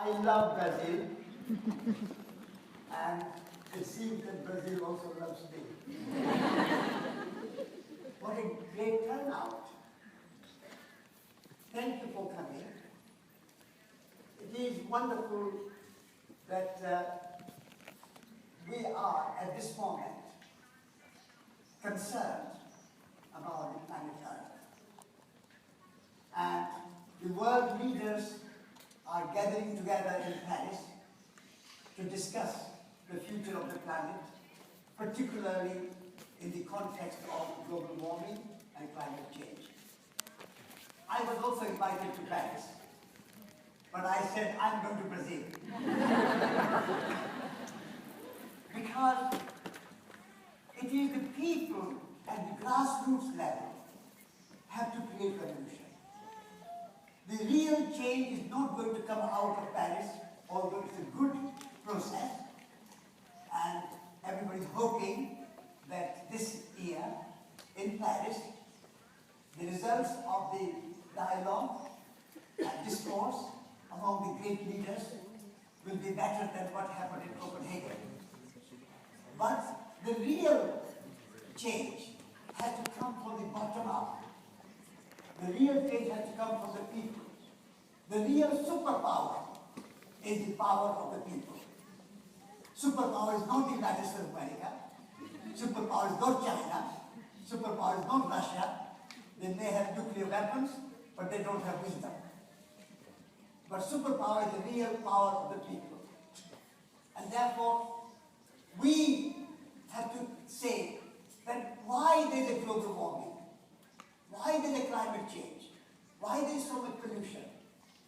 I love Brazil, and it seems that Brazil also loves me. What a great turnout. Thank you for coming. It is wonderful that we are, at this moment, concerned about the planet Earth. And the world leaders are gathering together in Paris to discuss the future of the planet, particularly in the context of global warming and climate change. I was also invited to Paris, but I said I'm going to Brazil. Because it is the people at the grassroots level have to create revolution. The real change is not going to come out of Paris, although it's a good process, and everybody's hoping that this year in Paris, the results of the dialogue and discourse among the great leaders will be better than what happened in Copenhagen. But the real change has to come from the bottom up. The real change has to come from the people. The real superpower is the power of the people. Superpower is not the United States of America. Superpower is not China. Superpower is not Russia. They may have nuclear weapons, but they don't have wisdom. But superpower is the real power of the people. And therefore, we have to say that why there is a global warming, why there is a climate change, why there is so much pollution,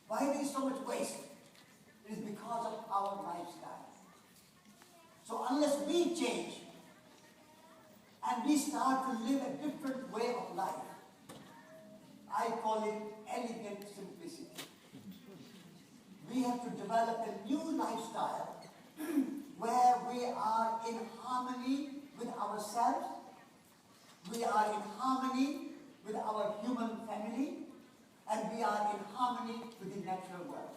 why there is so much waste. It is because of our lifestyle. So unless we change and we start to live a different way of life, I call it elegant simplicity. We have to develop a new lifestyle where we are in harmony with ourselves, we are in harmony with our human family, and we are in harmony with the natural world.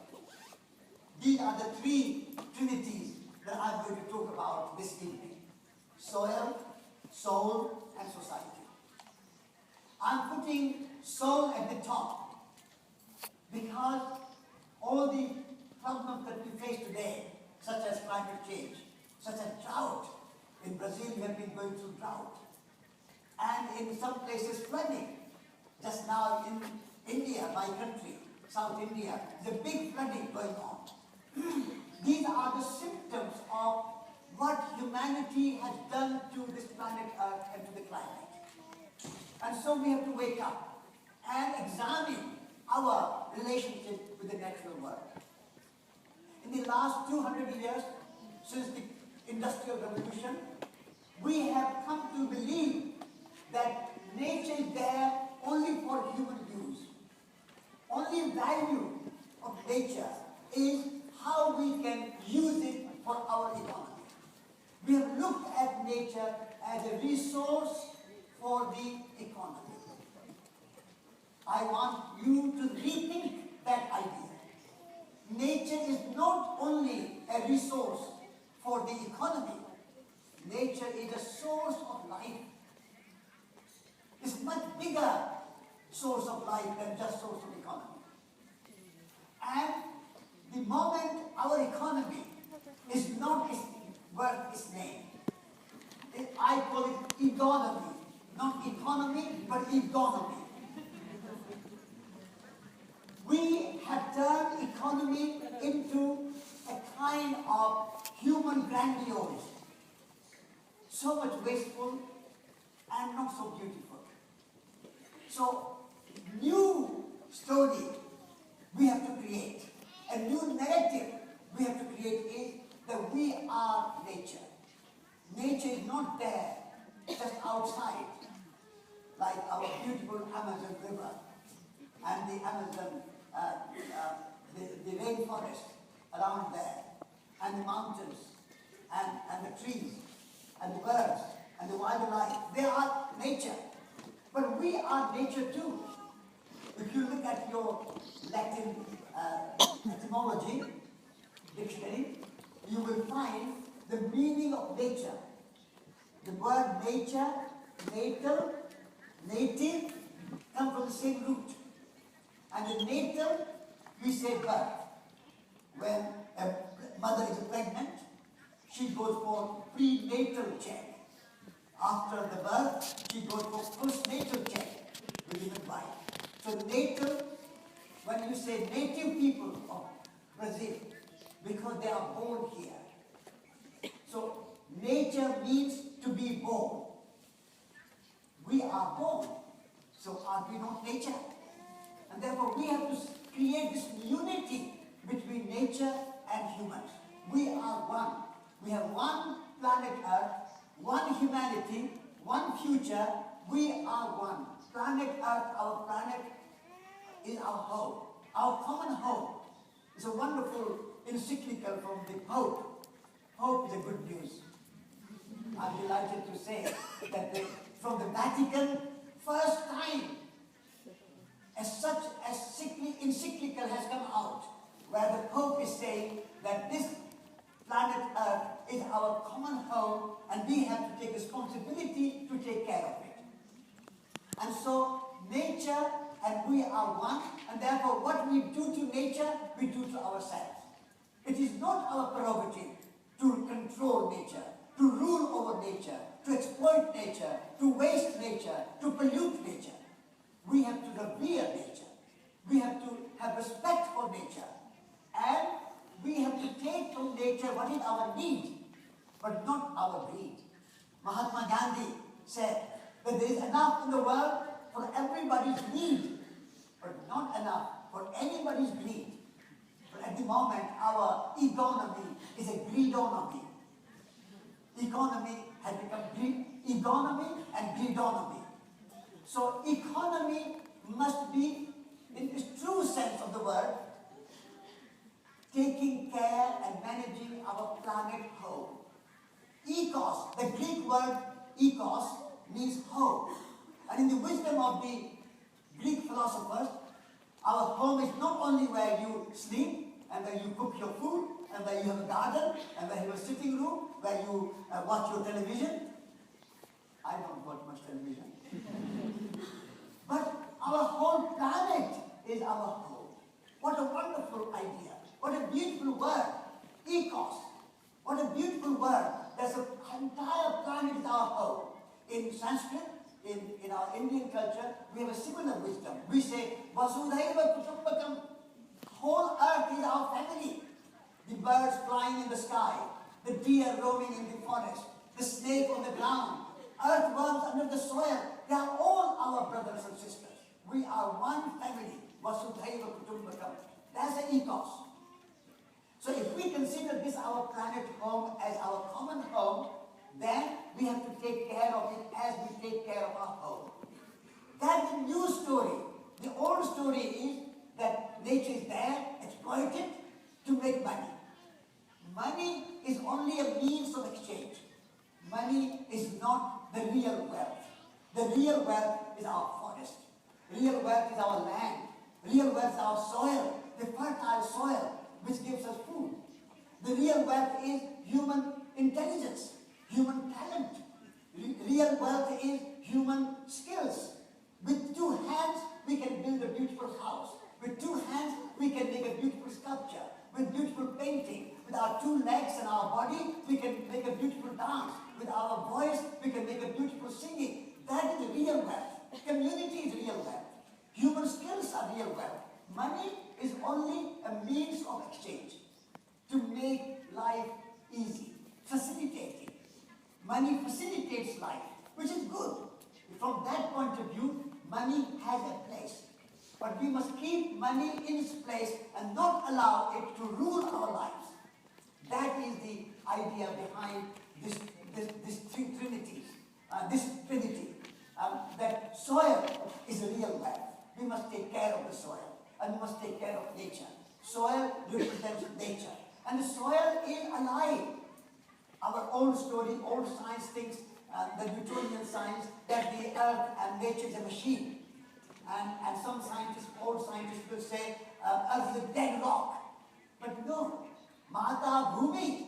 These are the three trinities that I'm going to talk about this evening: soil, soul, and society. I'm putting soul at the top because all the problems that we face today, such as climate change, such as drought. In Brazil, we have been going through drought. And in some places, flooding. Just now in India, my country, South India, there's a big flooding going on. These are the symptoms of what humanity has done to this planet Earth and to the climate. And so we have to wake up and examine our relationship with the natural world. In the last 200 years, since the Industrial Revolution, we have come to believe that nature is there only for human use. Only value of nature is how we can use it for our economy. We have looked at nature as a resource for the economy. I want you to rethink that idea. Nature is not only a resource for the economy. Nature is a source of life. It's a much bigger source of life than just source of economy. And the moment our economy is not worth its name, I call it economy. Not economy, but economy. We have turned economy into a kind of human grandiose. So much wasteful and not so beautiful. So, new story we have to create. A new narrative we have to create is that we are nature. Nature is not there, just outside, like our beautiful Amazon River and the Amazon, the rainforest around there, and the mountains, and the trees, and the birds, and the wildlife. They are nature. But we are nature too. If you look at your Latin etymology, dictionary, you will find the meaning of nature. The word nature, natal, native, come from the same root. And the natal, we say birth. When a mother is pregnant, she goes for prenatal check. After the birth, she goes for postnatal check within the wife. So natal, when you say native people of Brazil, because they are born here. So nature means to be born. We are born. So are we not nature? And therefore we have to create this unity between nature and humans. We are one. We have one planet Earth, one humanity, one future. We are one. Planet Earth, our planet, is our home, our common home. It's a wonderful encyclical from the Pope. Pope is a good news. I'm delighted to say that from the Vatican, first time, as such encyclical has come out, where the Pope is saying that this planet Earth is our common home and we have to take responsibility to take care of it. And so nature and we are one, and therefore what we do to nature, we do to ourselves. It is not our prerogative to control nature, to rule over nature, to exploit nature, to waste nature, to pollute nature. We have to revere nature. We have to have respect for nature. And we have to take from nature what is our need, but not our greed. Mahatma Gandhi said that there is enough in the world for everybody's need, but not enough for anybody's greed. But at the moment, our economy is a greedonomy. Economy has become economy and greedonomy. So economy must be, in its true sense of the word, taking care and managing our planet home. Ecos, the Greek word ecos, means home. And in the wisdom of the Greek philosophers, our home is not only where you sleep and where you cook your food and where you have a garden and where you have a sitting room, where you watch your television. I don't watch much television. But our whole planet is our home. What a wonderful idea. What a beautiful word. Ecos. What a beautiful word. There's an entire planet is our home. In Sanskrit, in our Indian culture, we have a similar wisdom. We say, Vasudhaiva Kutumbakam. Whole earth is our family. The birds flying in the sky, the deer roaming in the forest, the snake on the ground, earthworms under the soil. They are all our brothers and sisters. We are one family. Vasudhaiva Kutumbakam. That's the ethos. So if we consider this our planet home as our common home, then we have to take care of it as we take care of our home. That's the new story. The old story is that nature is there, exploited to make money. Money is only a means of exchange. Money is not the real wealth. The real wealth is our forest. Real wealth is our land. Real wealth is our soil, the fertile soil which gives us food. The real wealth is human intelligence, human talent. Real wealth is human skills. With 2 hands, we can build a beautiful house. With 2 hands, we can make a beautiful sculpture. With beautiful painting. With our 2 legs and our body, we can make a beautiful dance. With our voice, we can make a beautiful singing. That is real wealth. Community is real wealth. Human skills are real wealth. Money is only a means of exchange to make life easy, facilitating. Money facilitates life, which is good. From that point of view, money has a place. But we must keep money in its place and not allow it to rule our lives. That is the idea behind this trinity. That soil is a real wealth. We must take care of the soil and we must take care of nature. Soil represents nature. And the soil is alive. Our old story, old science thinks, the Newtonian science, that the earth and nature is a machine. And some scientists, old scientists will say, earth is a dead rock. But no, Mahatma bhumi,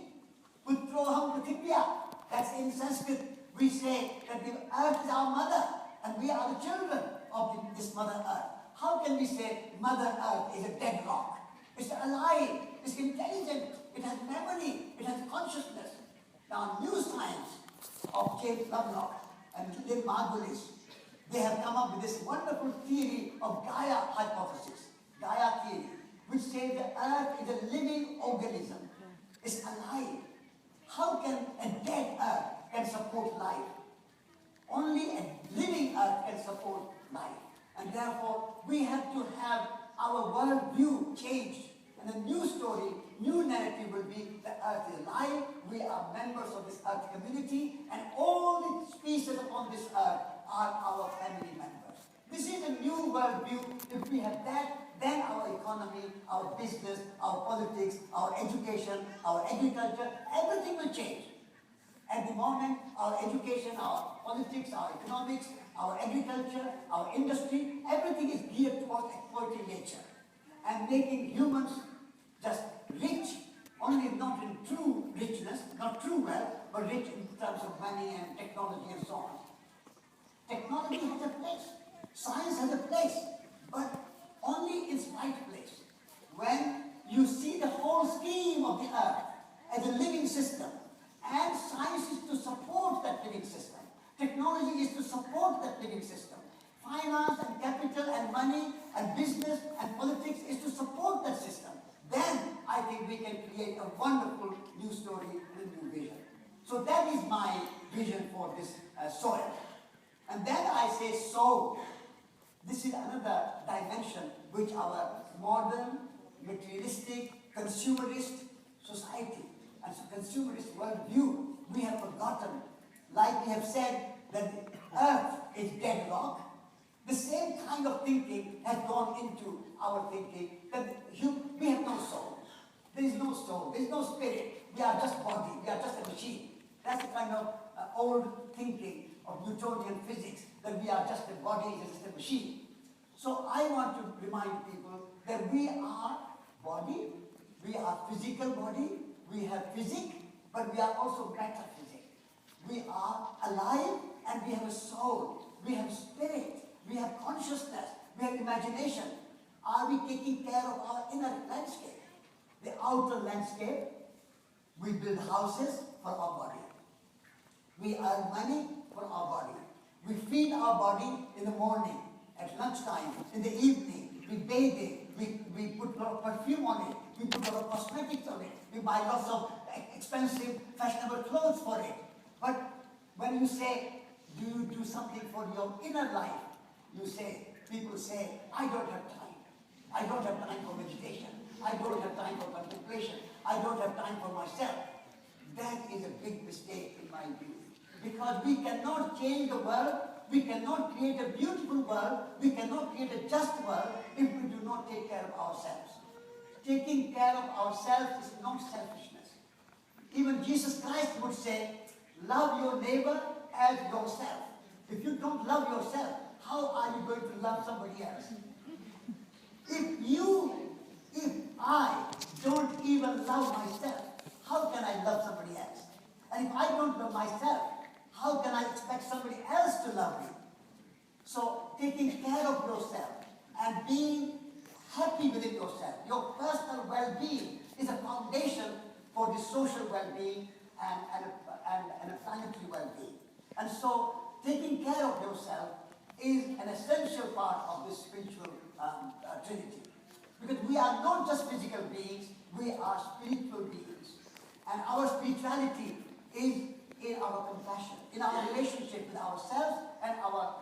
putroham prithibhya. That's in Sanskrit. We say that the earth is our mother and we are the children of this mother earth. How can we say mother earth is a dead rock? It's alive, it's intelligent, it has memory, it has consciousness. Now new science of James Lovelock and Lynn Margulis, they have come up with this wonderful theory of Gaia hypothesis, Gaia theory, which says the earth is a living organism. It's alive. How can a dead earth can support life? Only a living earth can support life. And therefore, we have to have our world view changed. And a new story, new narrative will be the earth is alive, we are members of this earth community, and all the species upon this earth are our family members. This is a new world view. If we have that, then our economy, our business, our politics, our education, our agriculture, everything will change. At the moment, our education, our politics, our economics, our agriculture, our industry, everything is geared towards exploiting nature and making humans just rich, only not in true richness, not true wealth, but rich in terms of money and technology and so on. Technology has a place, science has a place, but only its right place. When you see the whole scheme of the earth as a living system, and science is to support that living system, technology is to support that living system, finance and capital and money and business and politics is to support that system, then I think we can create a wonderful new story and a new vision. So that is my vision for this soil. And then I say soul. This is another dimension which our modern, materialistic, consumerist society and consumerist worldview, we have forgotten. Like we have said that the earth is dead rock, the same kind of thinking has gone into our thinking that we have no soul. There is no soul, there is no spirit. We are just body, we are just a machine. That's the kind of old thinking of Newtonian physics, that we are just a body, just a machine. So I want to remind people that we are body, we are physical body, we have physics, but we are also metaphysics. We are alive and we have a soul, we have spirit, we have consciousness, we have imagination. Are we taking care of our inner landscape? The outer landscape, we build houses for our body. We earn money for our body. We feed our body in the morning, at lunchtime, in the evening. We bathe it. We put a lot of perfume on it. We put a lot of cosmetics on it. We buy lots of expensive, fashionable clothes for it. But when you say, do you do something for your inner life? People say, I don't have time. I don't have time for meditation. I don't have time for contemplation. I don't have time for myself. That is a big mistake in my view. Because we cannot change the world, we cannot create a beautiful world, we cannot create a just world if we do not take care of ourselves. Taking care of ourselves is not selfishness. Even Jesus Christ would say, love your neighbor as yourself. If you don't love yourself, how are you going to love somebody else? If I don't even love myself, how can I love somebody else? And if I don't love myself, how can I expect somebody else to love me? So taking care of yourself and being happy within yourself, your personal well-being is a foundation for the social well-being and a planetary well-being. And so taking care of yourself is an essential part of this spiritual trinity. Because we are not just physical beings, we are spiritual beings. And our spirituality is in our compassion, in our relationship with ourselves and our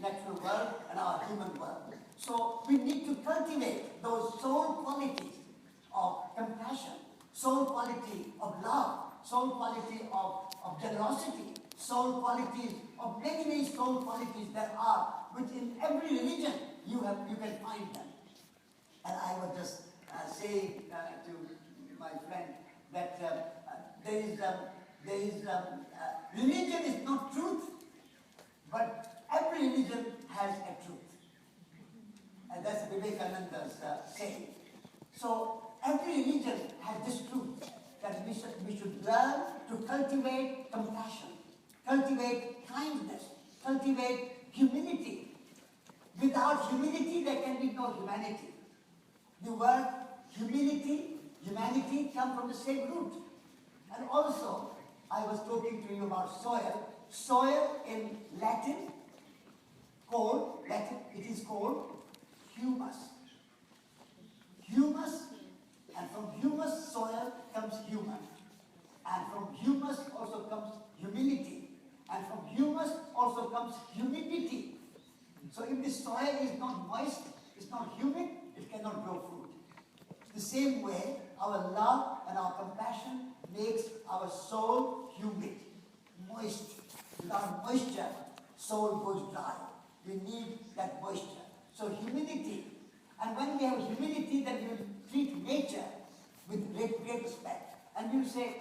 natural world and our human world. So we need to cultivate those soul qualities of compassion, soul quality of love, soul quality of generosity, soul qualities of many soul qualities that are, which in every religion you can find them. And I was just saying to my friend that religion is not truth, but every religion has a truth. And that's Vivekananda's saying. So every religion has this truth, that learn to cultivate compassion, cultivate kindness, cultivate humility. Without humility, there can be no humanity. The word humility, humanity come from the same root. And also, I was talking to you about soil. Soil in Latin, it is called humus. Humus, and from humus, soil comes human. And from humus also comes humility. And from humus also comes humidity. So if the soil is not moist, it's not humid, it cannot grow fruit. The same way, our love and our compassion makes our soul humid, moist. Without moisture, soul goes dry. We need that moisture. So humility. And when we have humility, then we will treat nature with great respect. And we will say,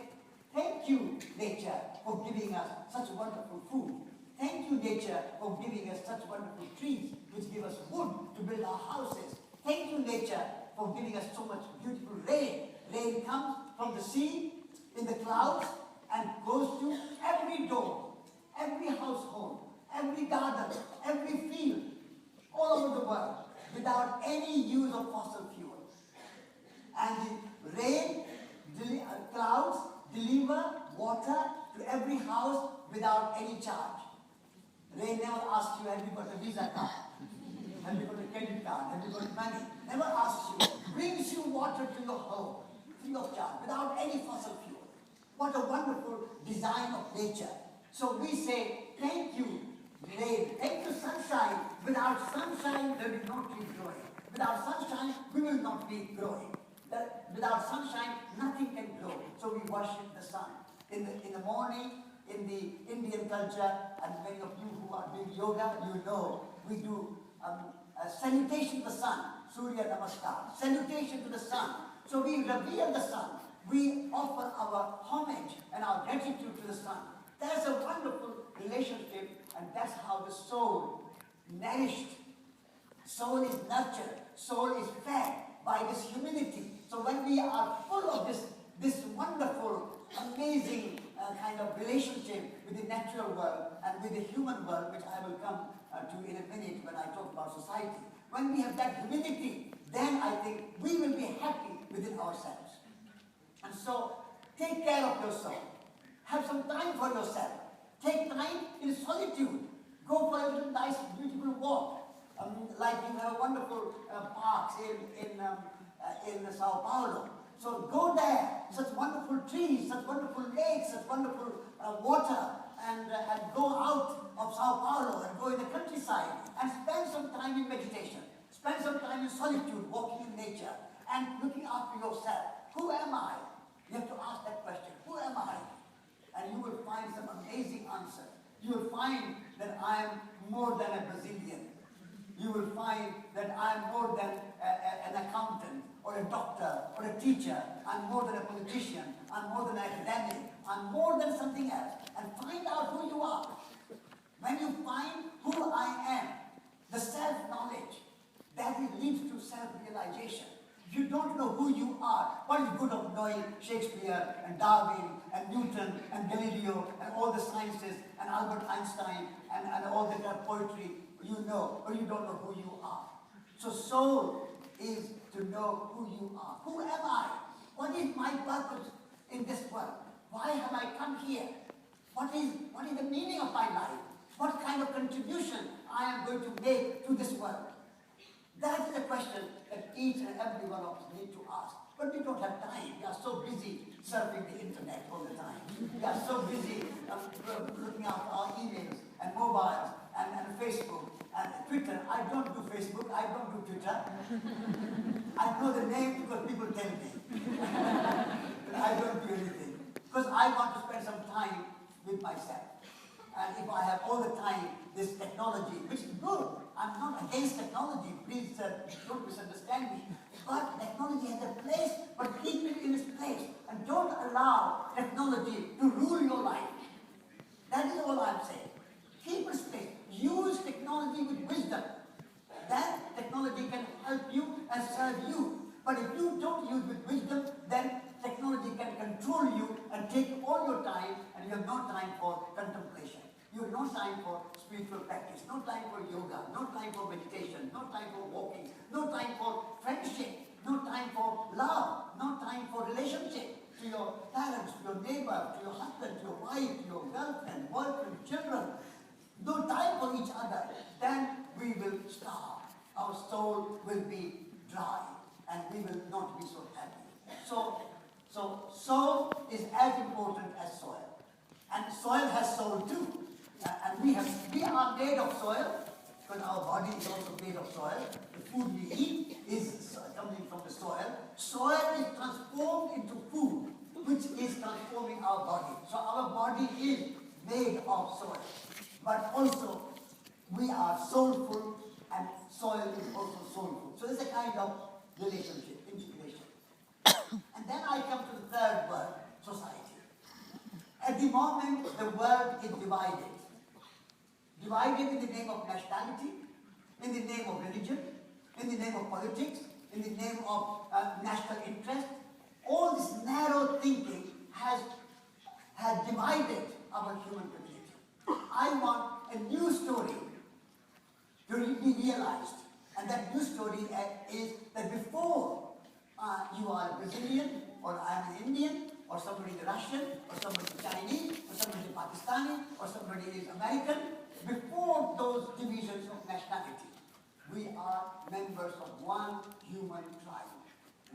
thank you, nature, for giving us such wonderful food. Thank you, nature, for giving us such wonderful trees, which give us wood to build our houses. Thank you, nature, for giving us so much beautiful rain. Rain comes from the sea, in the clouds, and goes to every door, every household, every garden, every field, all over the world, without any use of fossil fuel. And the rain, clouds deliver water to every house without any charge. Rain never asks you, have you got a Visa card? Have you got a credit card? Have you got money? Never asks you. Brings you water to your home, free of charge, without any fossil fuel. What a wonderful design of nature. So we say, thank you, rain. Thank you, sunshine. Without sunshine, there will not be growing. Without sunshine, we will not be growing. Without sunshine, nothing can grow. So we worship the sun. In the morning, in the Indian culture, and many of you who are doing yoga, you know, we do a salutation to the sun, Surya Namaskar, salutation to the sun. So we revere the sun. We offer our homage and our gratitude to the sun. That's a wonderful relationship, and that's how the soul nourished, soul is nurtured, soul is fed by this humility. So when we are full of this wonderful, amazing kind of relationship with the natural world and with the human world, which I will come to in a minute when I talk about society, when we have that humility, then I think we will be happy within ourselves. And so, take care of yourself. Have some time for yourself. Take time in solitude. Go for a little nice, beautiful walk. Like you have wonderful parks in Sao Paulo. So go there. Such wonderful trees, such wonderful lakes, such wonderful water. And go out of Sao Paulo and go in the countryside and spend some time in meditation. Spend some time in solitude, walking in nature and looking after yourself. Who am I? You have to ask that question. Who am I? And you will find some amazing answer. You will find that I am more than a Brazilian. You will find that I am more than an accountant or a doctor or a teacher. I'm more than a politician. I'm more than an academic. I'm more than something else. And find out who you are. When you find who I am, the self-knowledge, that leads to self-realization. If you don't know who you are, what is good of knowing Shakespeare and Darwin and Newton and Galileo and all the sciences and Albert Einstein and all the poetry you know, but you don't know who you are. So soul is to know who you are. Who am I? What is my purpose in this world? Why have I come here? What is the meaning of my life? What kind of contribution I am going to make to this world? That is a question that each and every one of us need to ask. But we don't have time. We are so busy surfing the internet all the time. We are so busy looking at our emails and mobiles and Facebook and Twitter. I don't do Facebook. I don't do Twitter. I know the name because people tell me. But I don't do anything. Because I want to spend some time with myself. And if I have all the time this technology, which is good, I'm not against technology, please don't misunderstand me. But technology has a place, but keep it in its place. And don't allow technology to rule your life. That is all I'm saying. Keep it space. Use technology with wisdom. Then technology can help you and serve you. But if you don't use with wisdom, then technology can control you and take all and you have no time for contemplation. You have no time for spiritual practice, no time for yoga, no time for meditation, no time for walking, no time for friendship, no time for love, no time for relationship to your parents, to your neighbor, to your husband, to your wife, to your girlfriend, boyfriend, children. No time for each other. Then we will starve. Our soul will be dry and we will not be so happy. So soul is as important as soil. And soil has soul too. And we are made of soil, because our body is also made of soil. The food we eat is coming from the soil. Soil is transformed into food, which is transforming our body. So our body is made of soil. But also, we are soulful, and soil is also soulful. So there's a kind of relationship, integration. And then I come to the third word, society. At the moment, the world is divided. Divided in the name of nationality, in the name of religion, in the name of politics, in the name of national interest. All this narrow thinking has divided our human community. I want a new story to be realized. And that new story is that before you are a Brazilian, or I am an Indian, or somebody is Russian, or somebody is Chinese, or somebody is Pakistani, or somebody is American, before those divisions of nationality, we are members of one human tribe,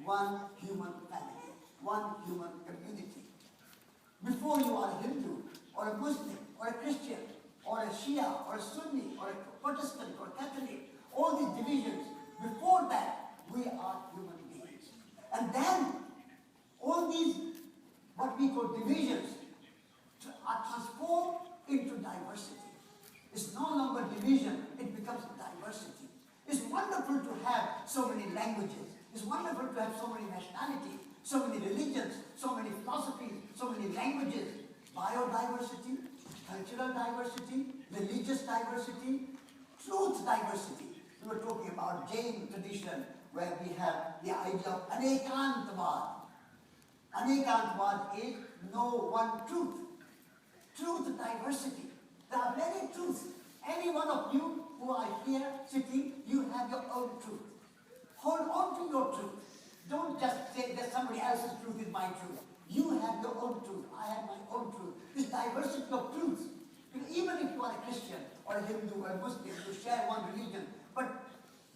one human family, one human community. Before you are a Hindu, or a Muslim, or a Christian, or a Shia, or a Sunni, or a Protestant, or a Catholic, all these divisions, before that, we are human beings. And then, all these, what we call divisions, are transformed into diversity. It's no longer division, it becomes diversity. It's wonderful to have so many languages. It's wonderful to have so many nationalities, so many religions, so many philosophies, so many languages. Biodiversity, cultural diversity, religious diversity, truth diversity. We were talking about Jain tradition, where we have the idea of anekantavad. Anekantavad is no one truth. Truth diversity. There are many truths. Any one of you who are here sitting, you have your own truth. Hold on to your truth. Don't just say that somebody else's truth is my truth. You have your own truth. I have my own truth. This diversity of truths. Because even if you are a Christian or a Hindu or a Muslim, you share one religion, but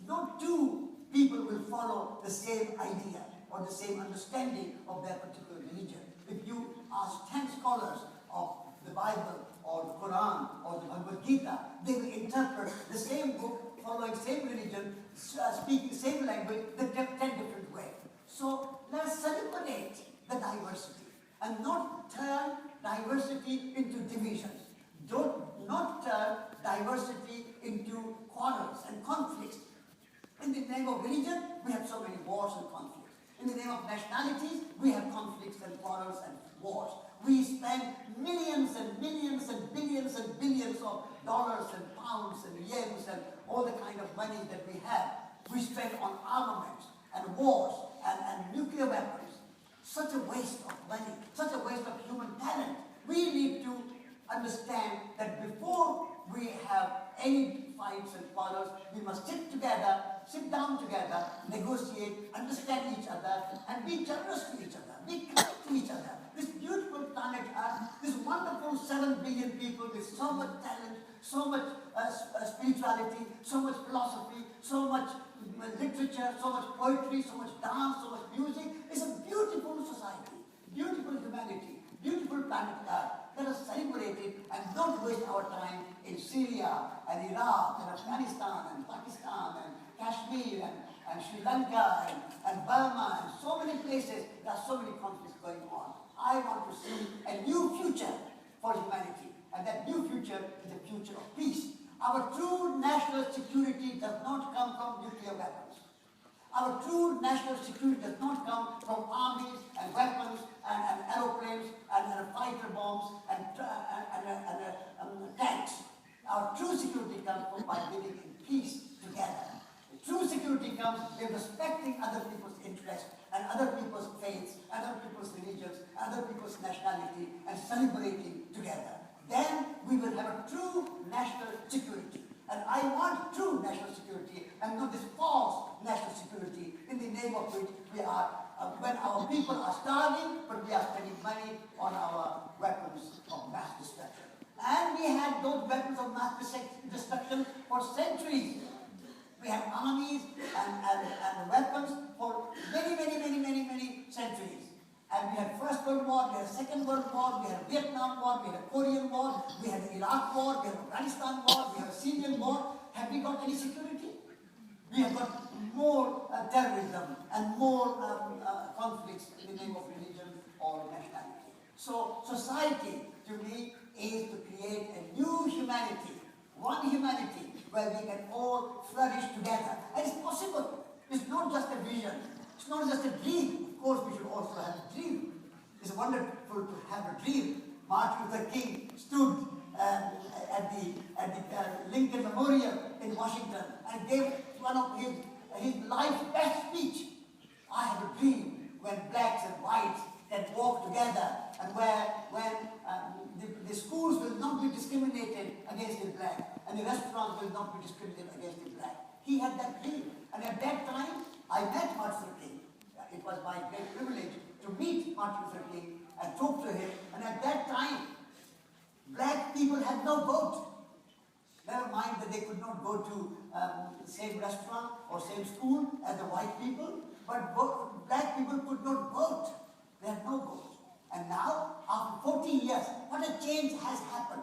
no two people will follow the same idea or the same understanding of their particular religion. If you ask 10 scholars of the Bible or the Quran or the Bhagavad Gita, they will interpret the same book, following same religion, speaking the same language, in 10 different ways. So let's celebrate the diversity and not turn diversity into divisions. Not turn diversity into quarrels and conflicts. In the name of religion, we have so many wars and conflicts. In the name of nationalities, we have conflicts and quarrels and wars. We spend millions and millions and billions and billions of dollars and pounds and yens and all the kind of money that we have. We spend on armaments and wars and nuclear weapons. Such a waste of money, such a waste of human talent. We need to understand that before we have any fights and quarrels, we must sit down together, negotiate, understand each other, and be generous to each other, be kind to each other. This beautiful planet Earth, this wonderful 7 billion people with so much talent, so much spirituality, so much philosophy, so much literature, so much poetry, so much dance, so much music. It's a beautiful society, beautiful humanity, beautiful planet Earth. Let us celebrate it and don't waste our time in Syria and Iraq and Afghanistan and Pakistan and Kashmir and Sri Lanka and Burma and so many places. There are so many conflicts going on. I want to see a new future for humanity, and that new future is a future of peace. Our true national security does not come from nuclear weapons. Our true national security does not come from armies and weapons and aeroplanes and fighter bombs and tanks. Our true security comes from by living in peace together. True security comes in respecting other people's interests and other people's faiths, other people's religions, other people's nationality and celebrating together. Then we will have a true national security. And I want true national security and not this false national security in the name of which we are, when our people are starving, but we are spending money on our weapons of mass destruction. And we had those weapons of mass destruction for centuries. We had armies and weapons for many centuries. And we had First World War, we had Second World War, we had Vietnam War, we had Korean War, we had Iraq War, we had Afghanistan War, we had Syrian War. Have we got any security? We have got more terrorism and more conflicts in the name of religion or nationality. So society, to me, is to create a new humanity, one humanity, where we can all flourish together. And it's possible. It's not just a vision. It's not just a dream. Of course, we should also have a dream. It's wonderful to have a dream. Martin Luther King stood at the Lincoln Memorial in Washington and gave one of his life's best speech. I have a dream when blacks and whites can walk together, and when the schools will not be discriminated against the black, and the restaurants will not be discriminated against the black. He had that dream. And at that time, I met Martin Luther King. It was my great privilege to meet Martin Luther King and talk to him. And at that time, black people had no vote. Never mind that they could not go to the same restaurant or same school as the white people, but black people could not vote. They had no vote. And now, after 40 years, what a change has happened.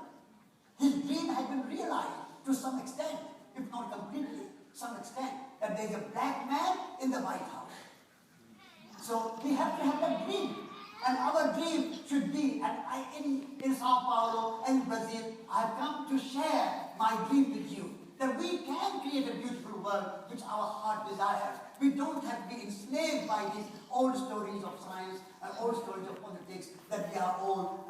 His dream has been realized to some extent, if not completely, some extent, that there is a black man in the White House. So we have to have that dream. And our dream should be, and in Sao Paulo and Brazil, I have come to share my dream with you, that we can create a beautiful world which our heart desires. We don't have to be enslaved by these old stories of science and old stories of politics, that we are all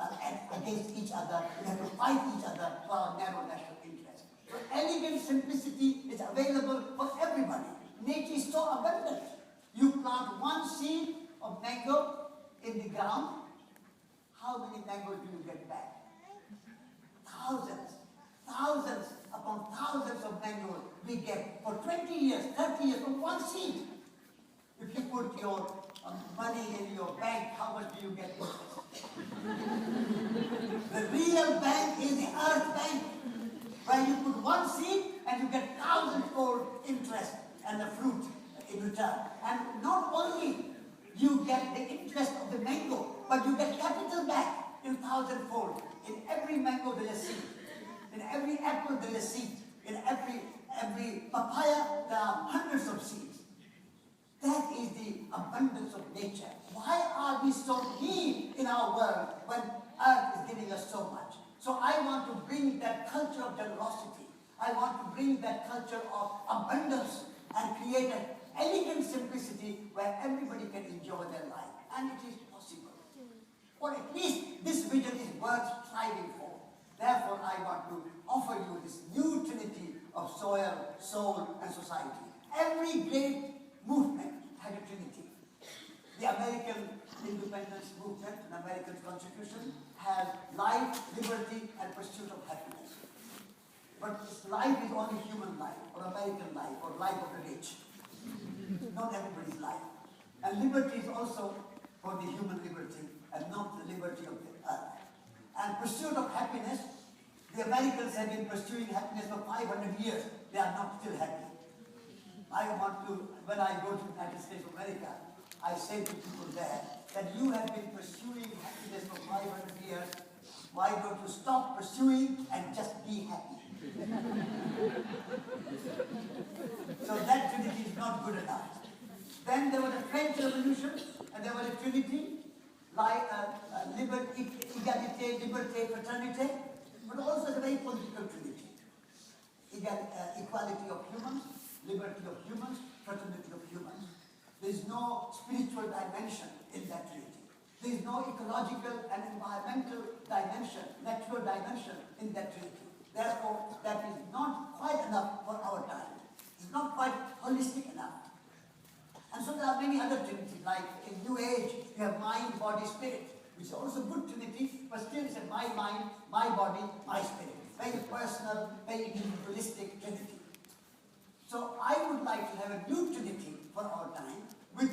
against each other. We have to fight each other for our narrow national interest. So elegant simplicity is available for everybody. Nature is so abundant. You plant one seed of mango in the ground, how many mangoes do you get back? Thousands upon thousands of mangoes we get for 20 years, 30 years from one seed. If you put your money in your bank, how much do you get interest? The real bank is the earth bank, where you put one seed and you get thousand-fold interest and the fruit in return. And not only you get the interest of the mango, but you get capital back in thousand-fold. In every mango there is a seed. In every apple there is a seed. In every papaya there are hundreds of seeds. That is the abundance of nature. Why are we so mean in our world when earth is giving us so much? So I want to bring that culture of generosity. I want to bring that culture of abundance and create an elegant simplicity where everybody can enjoy their life. And it is possible. Or at least this vision is worth striving for. Therefore, I want to offer you this new trinity of soil, soul, and society. Every great movement had a trinity. The American independence movement, an American constitution, has life, liberty, and pursuit of happiness. But life is only human life, or American life, or life of the rich. Not everybody's life. And liberty is also for the human liberty, and not the liberty of the earth. And pursuit of happiness, the Americans have been pursuing happiness for 500 years. They are not still happy. I want to, when I go to the United States of America, I say to people there that you have been pursuing happiness for 500 years. Why don't you stop pursuing and just be happy? So that trinity is not good enough. Then there was the French Revolution, and there was a trinity, like equality, liberté, fraternité, but also a very political trinity. Equality of humans, liberty of humans, fraternity of humans. There is no spiritual dimension in that trinity. There is no ecological and environmental dimension, natural dimension in that trinity. Therefore, that is not quite enough for our time. It's not quite holistic enough. And so there are many other trinities, like in New Age, you have mind, body, spirit. which is also good Trinity, but still it's a my mind, my body, my spirit. Very personal, very individualistic Trinity. So I would like to have a new Trinity for our time, which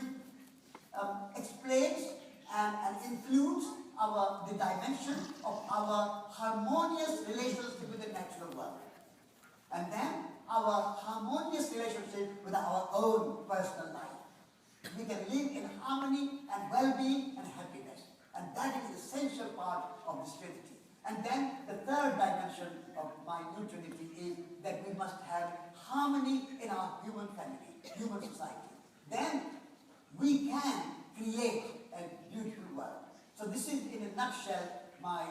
explains and includes the dimension of our harmonious relationship with the natural world. And then our harmonious relationship with our own personal life. We can live in harmony and well-being and happiness. And that is an essential part of this Trinity. And then the third dimension of my new Trinity is that we must have harmony in our human family, human society. Then we can create a beautiful world. So this is, in a nutshell, my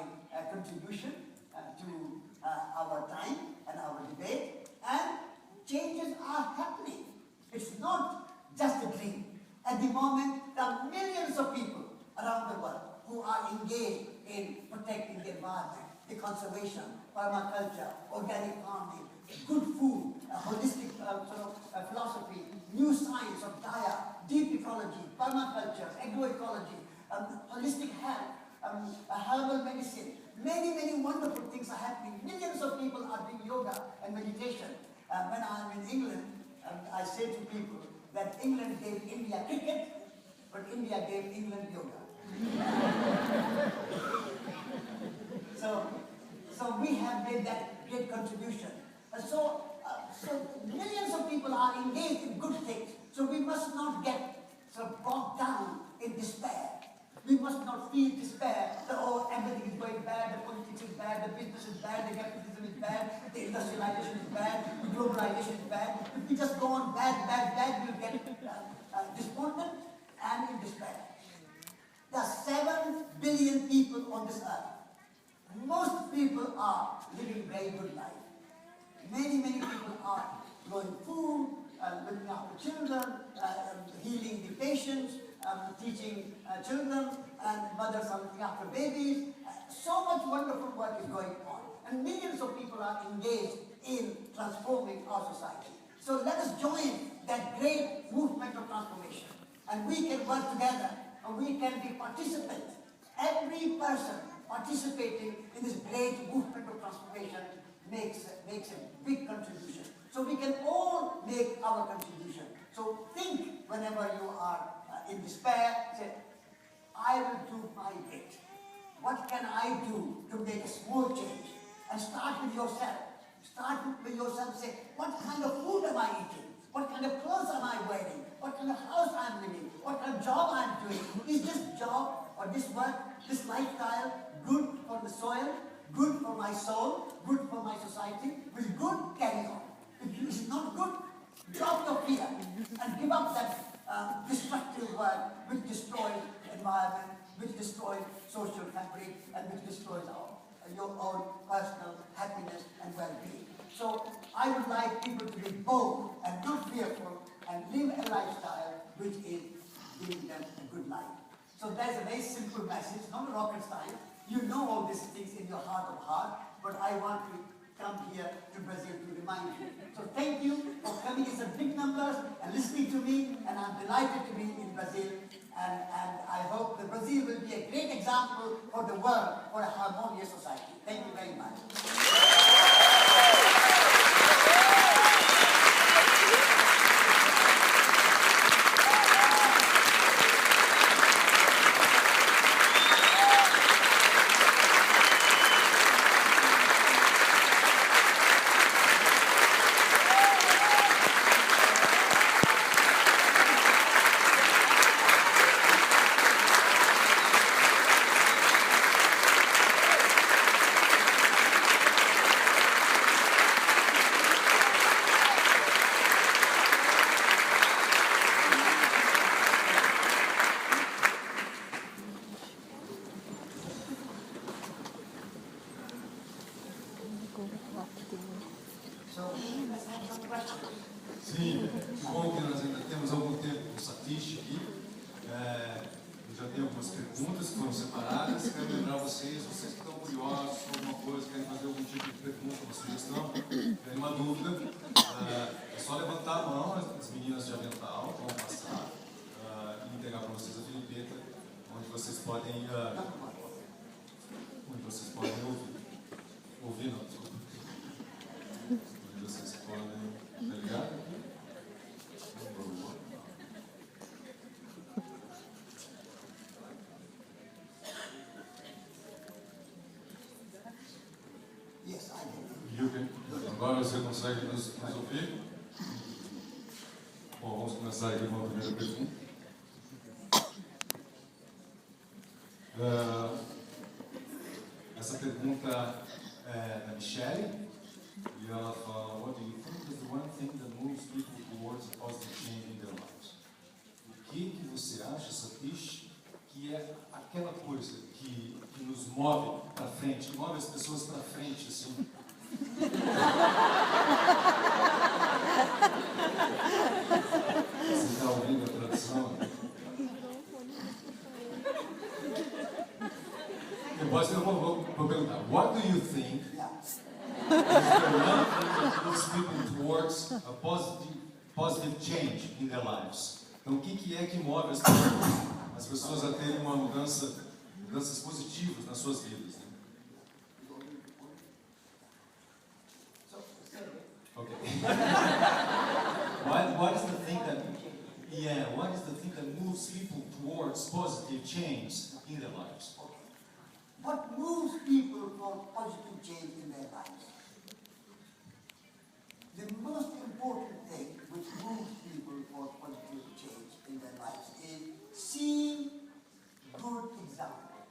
contribution to our time and our debate. And changes are happening. It's not just a dream. At the moment, there are millions of people around the world who are engaged in protecting the environment, the conservation, permaculture, organic farming, good food, holistic philosophy, new science of diet, deep ecology, permaculture, agroecology, holistic health, herbal medicine. Many, many wonderful things are happening. Millions of people are doing yoga and meditation. When I'm in England, I say to people that England gave India cricket, but India gave England yoga. So we have made that great contribution. So millions of people are engaged in good things. So we must not get sort of bogged down in despair. We must not feel despair that, oh, everything is going bad, the politics is bad, the business is bad, the capitalism is bad, the industrialization is bad, the globalization is bad. If we just go on bad, we'll get despondent and in despair. There are 7 billion people on this earth. Most people are living very good life. Many, many people are growing food, looking after children, healing the patients, teaching children, and mothers are looking after babies. So much wonderful work is going on. And millions of people are engaged in transforming our society. So let us join that great movement of transformation. And we can work together, and we can be participants. Every person participating in this great movement of transformation makes a big contribution. So we can all make our contribution. So think whenever you are in despair, say, I will do my bit. What can I do to make a small change? And start with yourself. Start with yourself and say, what kind of food am I eating? What kind of clothes am I wearing? What kind of house I am living? What kind of job I am doing? Is this job or this work, this lifestyle good for the soil, good for my soul, good for my society? If it's good, carry on. If it is not good, drop your fear and give up that destructive work which destroys the environment, which destroys social fabric, and which destroys your own personal happiness and well-being. So I would like people to be bold and not fearful and live a lifestyle which is giving them a good life. So there's a very simple message, not a rocket science. You know all these things in your heart of heart, but I want to come here to Brazil to remind you. So thank you for coming in such big numbers and listening to me, and I'm delighted to be in Brazil, and I hope that Brazil will be a great example for the world, for a harmonious society. Thank you very much. Sim, que bom que nós ainda temos algum tempo com o Satish aqui. Eu já tenho algumas perguntas que foram separadas. Quero lembrar vocês que estão curiosos sobre alguma coisa, querem fazer algum tipo de pergunta, uma sugestão, tem uma dúvida, é só levantar a mão, as meninas de avental vão passar e entregar para vocês a filipeta, onde vocês podem ouvir não, desculpa. Onde vocês podem, tá ligado aqui? Yes, I do. Agora você consegue nos ouvir? Bom, vamos começar aqui com a primeira pergunta. Essa pergunta é da Michelle e ela fala: What do you think is the one thing that moves people towards a positive change in their lives? O que você acha, Satish, que é aquela coisa que nos move para frente, que move as pessoas para frente, assim? Você está ouvindo a tradução? Eu vou perguntar: What do you think is the one thing that moves people towards a positive change in their lives? Então, o que é que move as pessoas a terem uma mudanças positivas nas suas vidas? Né? Okay. What is the thing that moves people towards positive change in their lives? What moves people for positive change in their lives? The most important thing which moves people for positive change in their lives is seeing good example.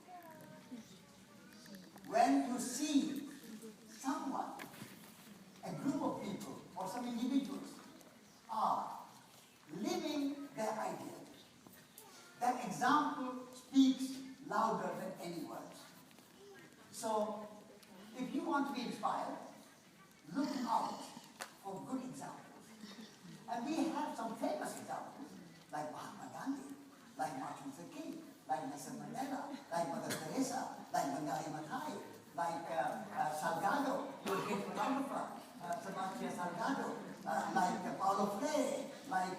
When you see someone, a group of people, or some individuals are living their ideals, that example speaks louder than any words. So, if you want to be inspired, look out for good examples. And we have some famous examples, like Mahatma Gandhi, like Martin Luther King, like Nelson Mandela, like Mother Teresa, like Wangari Maathai, like Salgado, your great photographer, Sebastian Salgado, like Paulo Freire, like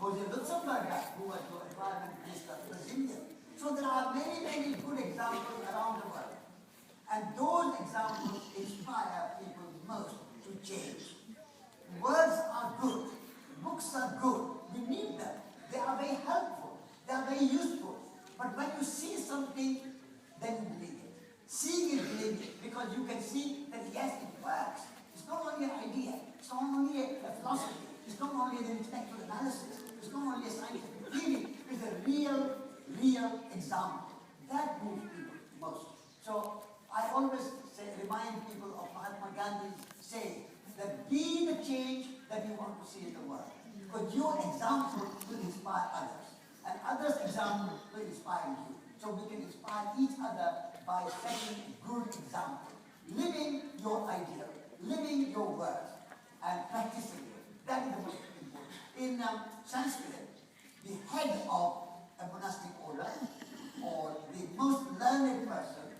Jose Luxemburger, who was the environment minister of Brazil. So there are many, many good examples around the world. And those examples inspire people most to change. Words are good. Books are good. We need them. They are very helpful. They are very useful. But when you see something, then you believe it. Seeing is believing it, because you can see that yes, it works. It's not only an idea. It's not only a philosophy. It's not only an intellectual analysis. It's not only a scientific theory. It's a real example. That moves people most. So I always remind people of Mahatma Gandhi's saying that be the change that you want to see in the world. Because your example will inspire others. And others' example will inspire you. So we can inspire each other by setting a good example. Living your ideal, living your words, and practicing it. That is the most important. In Sanskrit, the head of a monastic order, or the most learned person,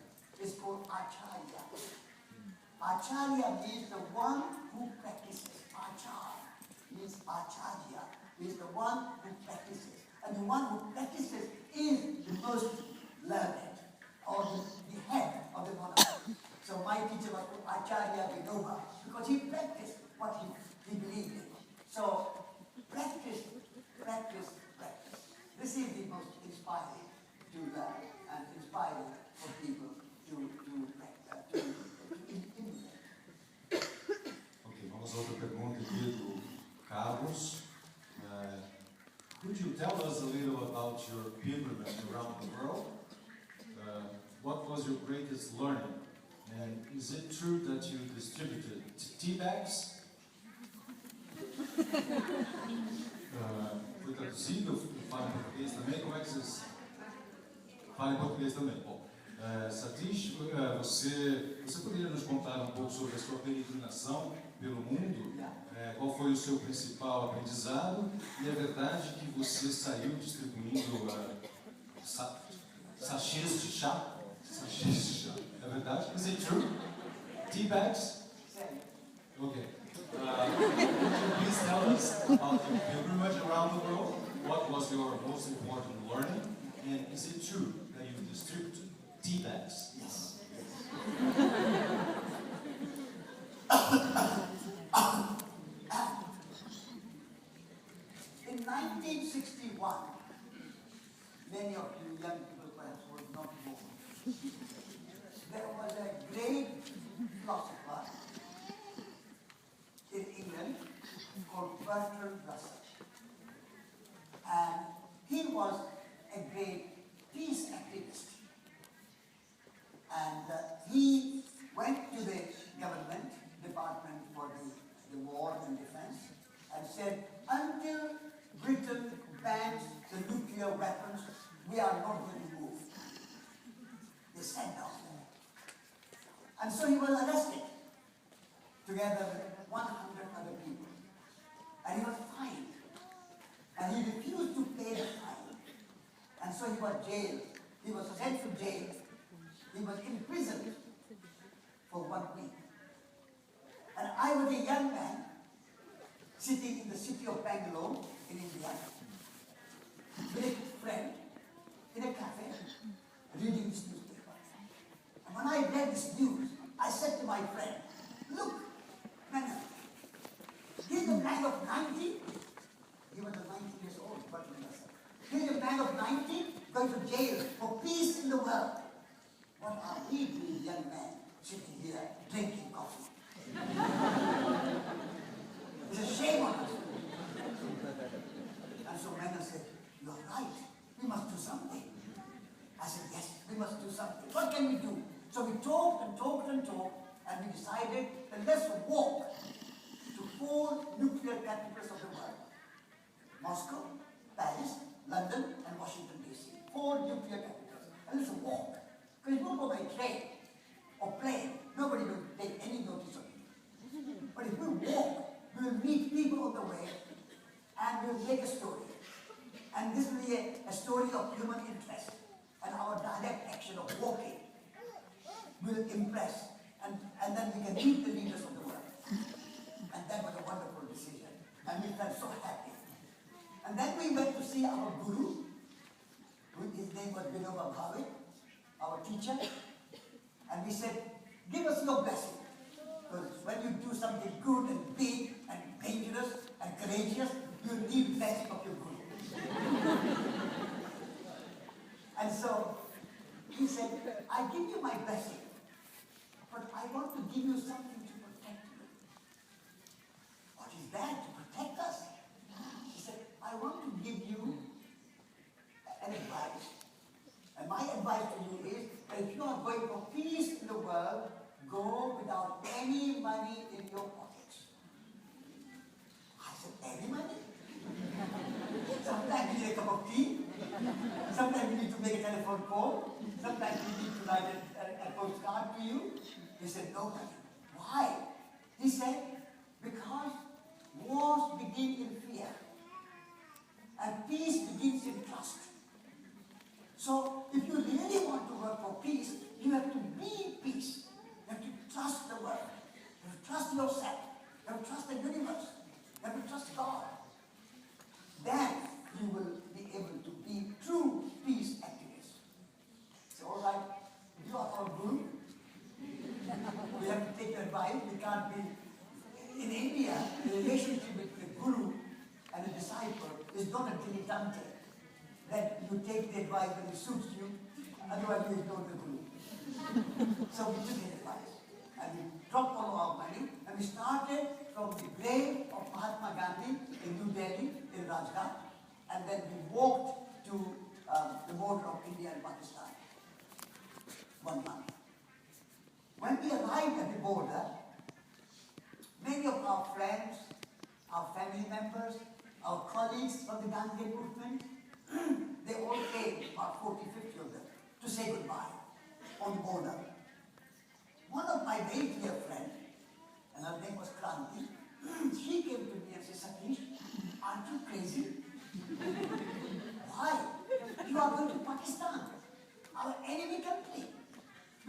is called Acharya. Acharya means the one who practices. Achar means Acharya, means the one who practices. And the one who practices is the most learned, or the head of the monastery. So my teacher was called Acharya Vinoba, because he practiced what he believed in. So practice. This is the most inspiring to learn and inspiring for people to imitate. Ok, vamos a outra pergunta aqui do Carlos. Could you tell us a little about your pilgrimage around the world? What was your greatest learning? And is it true that you distributed tea bags? Foi traduzido? Fala em português também? Como é que vocês... Fala em português também. Bom, Satish, você poderia nos contar um pouco sobre a sua peregrinação pelo mundo? Qual foi o seu principal aprendizado? E é verdade que você saiu distribuindo sachês de chá? Sachês de chá. É verdade? Is it true? Tea bags? Okay. Could you please tell us about your pilgrimage around the world? What was your most important learning? And is it true that you distribute tea bags? Yes. In 1961, many of you young people perhaps were not born, there was a great philosopher in England called Bertrand Russell. And he was a great peace activist. And he went to the government department for the war and defense and said, until Britain bans the nuclear weapons, we are not going to move. They sat down there. And so he was arrested, together with 100 other people. And he was fined. And he refused to pay the fine. And so he was jailed. He was sent to jail. He was imprisoned for 1 week. And I was a young man sitting in the city of Bangalore in India with a friend in a cafe reading this newspaper. And when I read this news, I said to my friend, look, man, here's a man of 90. He was 90 years old, but here's a man of 90 going to jail for peace in the world. What are we doing, young men, sitting here drinking coffee? It's a shame on us. And so Mariana said, you're right, we must do something. I said, yes, we must do something. What can we do? So we talked and talked and talked, and we decided that let's walk to 4 nuclear capitals of the world. Moscow, Paris, London, and Washington, D.C. 4 nuclear capitals. And let's walk. Because if we go by train or plane, nobody will take any notice of it. But if we walk, we will meet people on the way, and we will make a story. And this will be a story of human interest. And our direct action of walking will impress. And then we can meet the leaders of the world. And that was a wonderful decision. And we felt so happy. And then we went to see our guru. His name was Vila, our teacher. And we said, give us your blessing. Because when you do something good and big and dangerous and courageous, you need blessing of your guru. And so he said, I give you my blessing, but I want to give you something to protect you. What is that to protect us? He said, I want to give you an advice. And my advice to you is that if you are going for peace in the world, go without any money in your pockets. I said, any money? Sometimes you need a cup of tea. Sometimes you need to make a telephone call. Sometimes you need to write a postcard to you. He said, no money. Why? He said, because wars begin in fear. And peace begins in trust. So if you really want to work for peace, you have to be peace. You have to trust the world. You have to trust yourself. You have to trust the universe. You have to trust God. Then you will be able to be true peace activists. So all right, you are our guru. We have to take your advice. We can't be... In India, the relationship with the guru and the disciple is not a dilettante. That you take the advice when it suits you, otherwise you ignore the guru. So we took his advice. And we dropped all our money, and we started from the grave of Mahatma Gandhi in New Delhi, in Rajghat, and then we walked to the border of India and Pakistan. 1 month. When we arrived at the border, many of our friends, our family members, our colleagues from the Gandhi movement, they all came, about 40, 50 of them, to say goodbye on the border. One of my very dear friends, and her name was Kranti, she came to me and said, Satish, aren't you crazy? Why? You are going to Pakistan, our enemy country.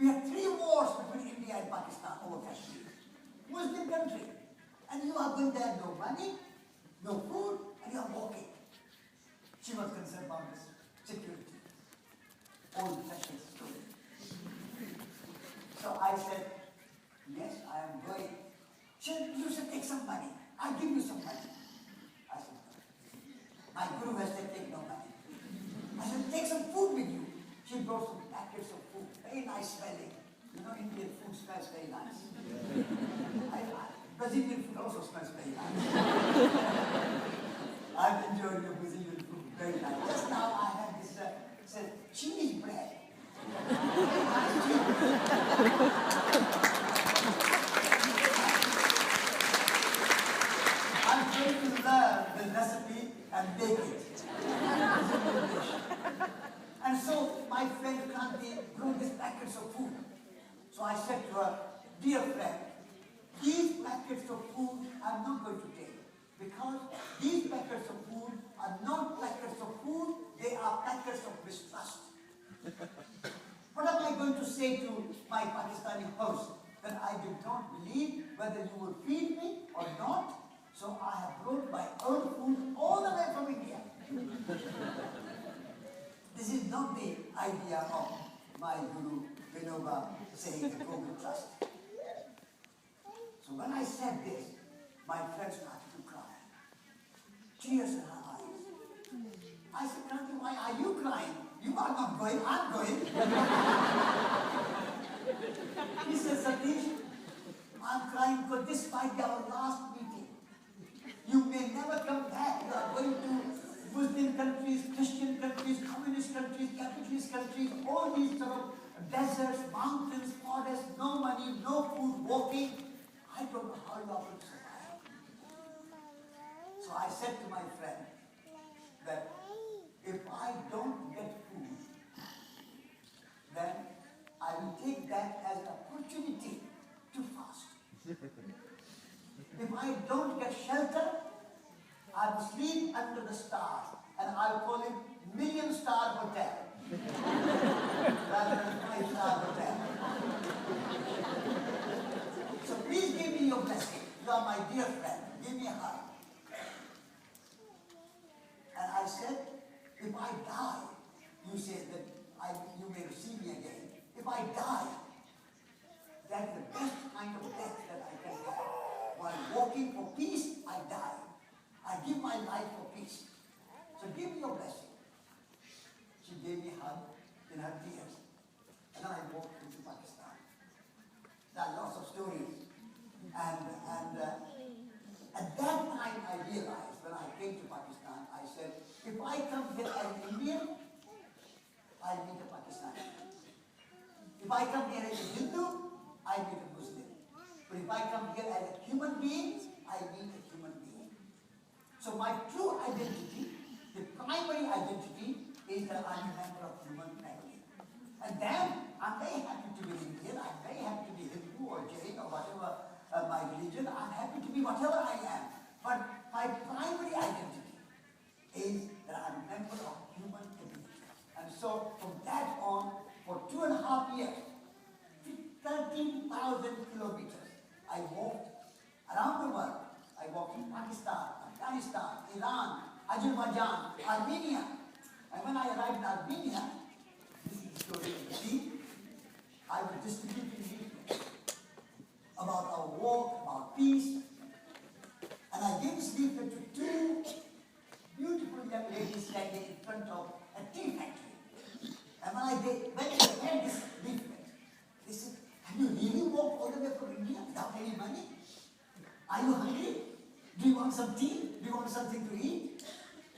We have 3 wars between India and Pakistan over Kashmir. Muslim country. And you are going there, no money, no food, and you are walking. She was concerned about this security. old-fashioned story. So I said, yes, I am going. She said, you should take some money. I'll give you some money. I said, no. My guru has said, take no money. I said, take some food with you. She brought some packets of food, very nice smelling. You know, Indian food smells very nice. Brazilian food also smells very nice. I've enjoyed your Brazilian food very nice. Just now I had this said cheese bread. Very nice cheese. I'm going to learn the recipe and bake it. And so my friend Kranti brought these packets of food. So I said to her, dear friend, these packets of food I'm not going to take, because these packets of food are not packets of food, they are packets of mistrust. What am I going to say to my Pakistani host? That I did not believe whether you will feed me or not, so I have brought my own food all the way from India. This is not the idea of my Guru Vinoba saying the Google trust. So when I said this, my friend started to cry. Tears in her eyes. I said, Kranti, why are you crying? You are not going, I'm going. He said, Satish, I'm crying because this might be our last meeting. You may never come back. You are going to Muslim countries, Christian countries, communist countries, capitalist countries, all these sort of deserts, mountains, forests, no money, no food, walking. I don't know how you are going to survive. So I said to my friend that if I don't get food, then I will take that as an opportunity to fast. If I don't get shelter, I will sleep under the stars, and I will call it Million-Star Hotel rather than 5-star hotel. So please give me your blessing. You are my dear friend. Give me a hug. And I said, if I die, you say that you may receive me again. If I die, that's the best kind of death that I can have. While walking for peace, I die. I give my life for peace. So give me your blessing. She gave me a hug in her tears. And then I walked into Pakistan. There are lots of stories. And at that time I realized, when I came to Pakistan, I said, if I come here as an Indian, I meet a Pakistani. If I come here as a Hindu, I meet a Muslim. But if I come here as a human being, I meet a human being. So my true identity, the primary identity, is that I'm a member of human family. And then I'm very happy to be Indian, I'm very happy to be Hindu or Jain or whatever my religion, I'm happy to be whatever I am. But my primary identity is that I'm a member of human community. And so from that on, for 2.5 years, 13,000 kilometers, I walked around the world. I walked in Pakistan, Afghanistan, Iran, Azerbaijan, Armenia. And when I arrived in Armenia, this is the story of the sea, I was distributing leaflets about our walk, about peace. And I gave this leaflet to 2 beautiful young ladies standing in front of a tea factory. And when they read this leaflet, they said, have you really walked all the way from India without any money? Are you hungry? Do you want some tea? Do you want something to eat?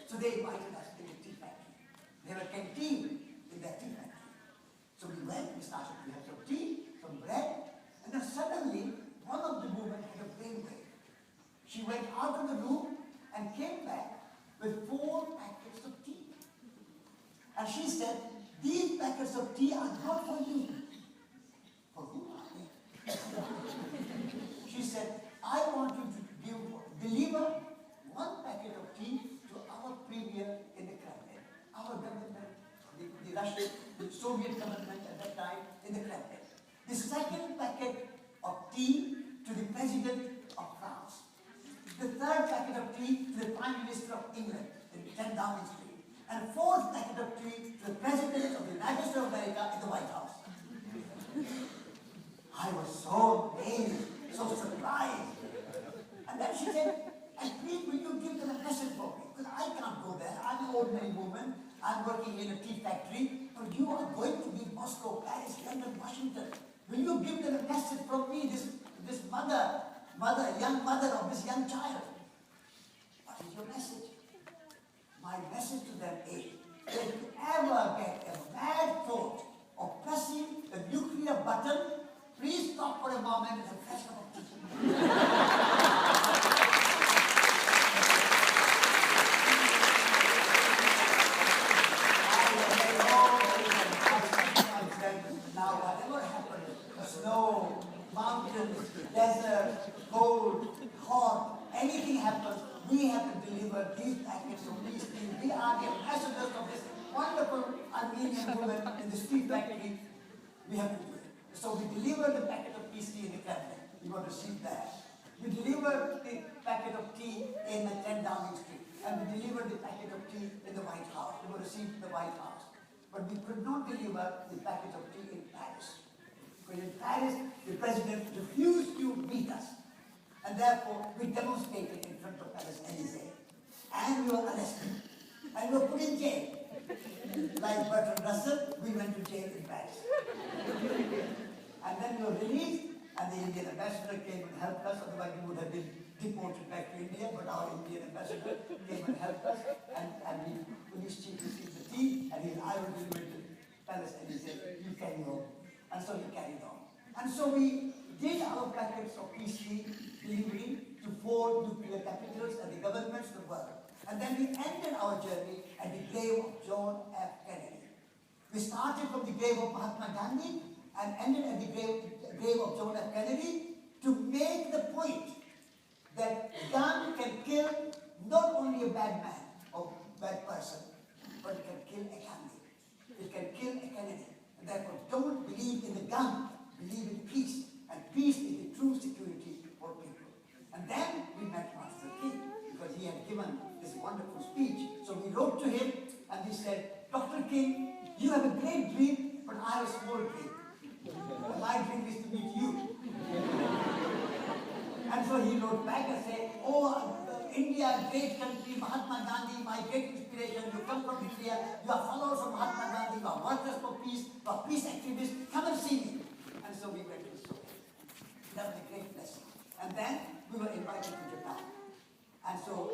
So they invited us to the tea factory. They had a canteen in that tea factory. So we went, we started to have some tea, some bread, and then suddenly one of the women had a brainwave. She went out of the room and came back with 4 packets of tea. And she said, these packets of tea are not for you. For who are they? She said, I want you to deliver 1 packet of tea to our premier in the Kremlin. Our government, the Russian, the Soviet government at that time in the Kremlin. The 2nd packet of tea to the President of France. The 3rd packet of tea to the Prime Minister of England in 10 Downing Street. and a fourth packet of tea to the President of the United States of America in the White House. I was so amazed, so surprised. And then she said, and please will you give them a message for me? Because I can't go there. I'm an ordinary woman. I'm working in a tea factory. But you are going to be in Moscow, Paris, London, Washington. Will you give them a message from me, this young mother of this young child? What is your message? My message to them is, if you ever get a mad thought of pressing the nuclear button, please stop for a moment and refresh your tea. Now, whatever happens, snow, mountains, desert, cold, hot, anything happens, we have to deliver these packets of peace tea. We are the ambassadors of this wonderful Armenian woman in the street factory. We have to do it. So we deliver the packet of peace tea in the Kremlin. You want to see that. We deliver the packet of tea in the 10 Downing Street. And we deliver the packet of tea in the White House. We want to see the White House. But we could not deliver the packet of tea in Paris. Because in Paris, the president refused to meet us. And therefore, we demonstrated in front of Palace Élysée. And we were arrested. And we were put in jail. Like Bertrand Russell, we went to jail in Paris. And then we were released, and the Indian ambassador came and helped us. Otherwise, we would have been deported back to India. But our Indian ambassador came and helped us. And the police chief received the tea, and he said, I will deliver it to Palace Élysée. You carry on. And so he carried on. And so we did our packets of peace tea delivery to 4 nuclear capitals and the governments of the world. And then we ended our journey at the grave of John F. Kennedy. We started from the grave of Mahatma Gandhi and ended at the grave of John F. Kennedy to make the point that gun can kill not only a bad man or bad person, but it can kill a Gandhi. It can kill a Kennedy. And therefore, don't believe in the gun, believe in peace. And peace is the true security for people. And then we met Master King, because he had given this wonderful speech. So we wrote to him, and we said, Dr. King, you have a great dream, but I have a small dream. And my dream is to meet you. And so he wrote back and said, oh, India, great country, Mahatma Gandhi, my great inspiration, you come from India, you are followers of Mahatma Gandhi, you are workers for peace, you are peace activists, come and see me. And so we went to the Soviet. That was a great blessing. And then we were invited to Japan. And so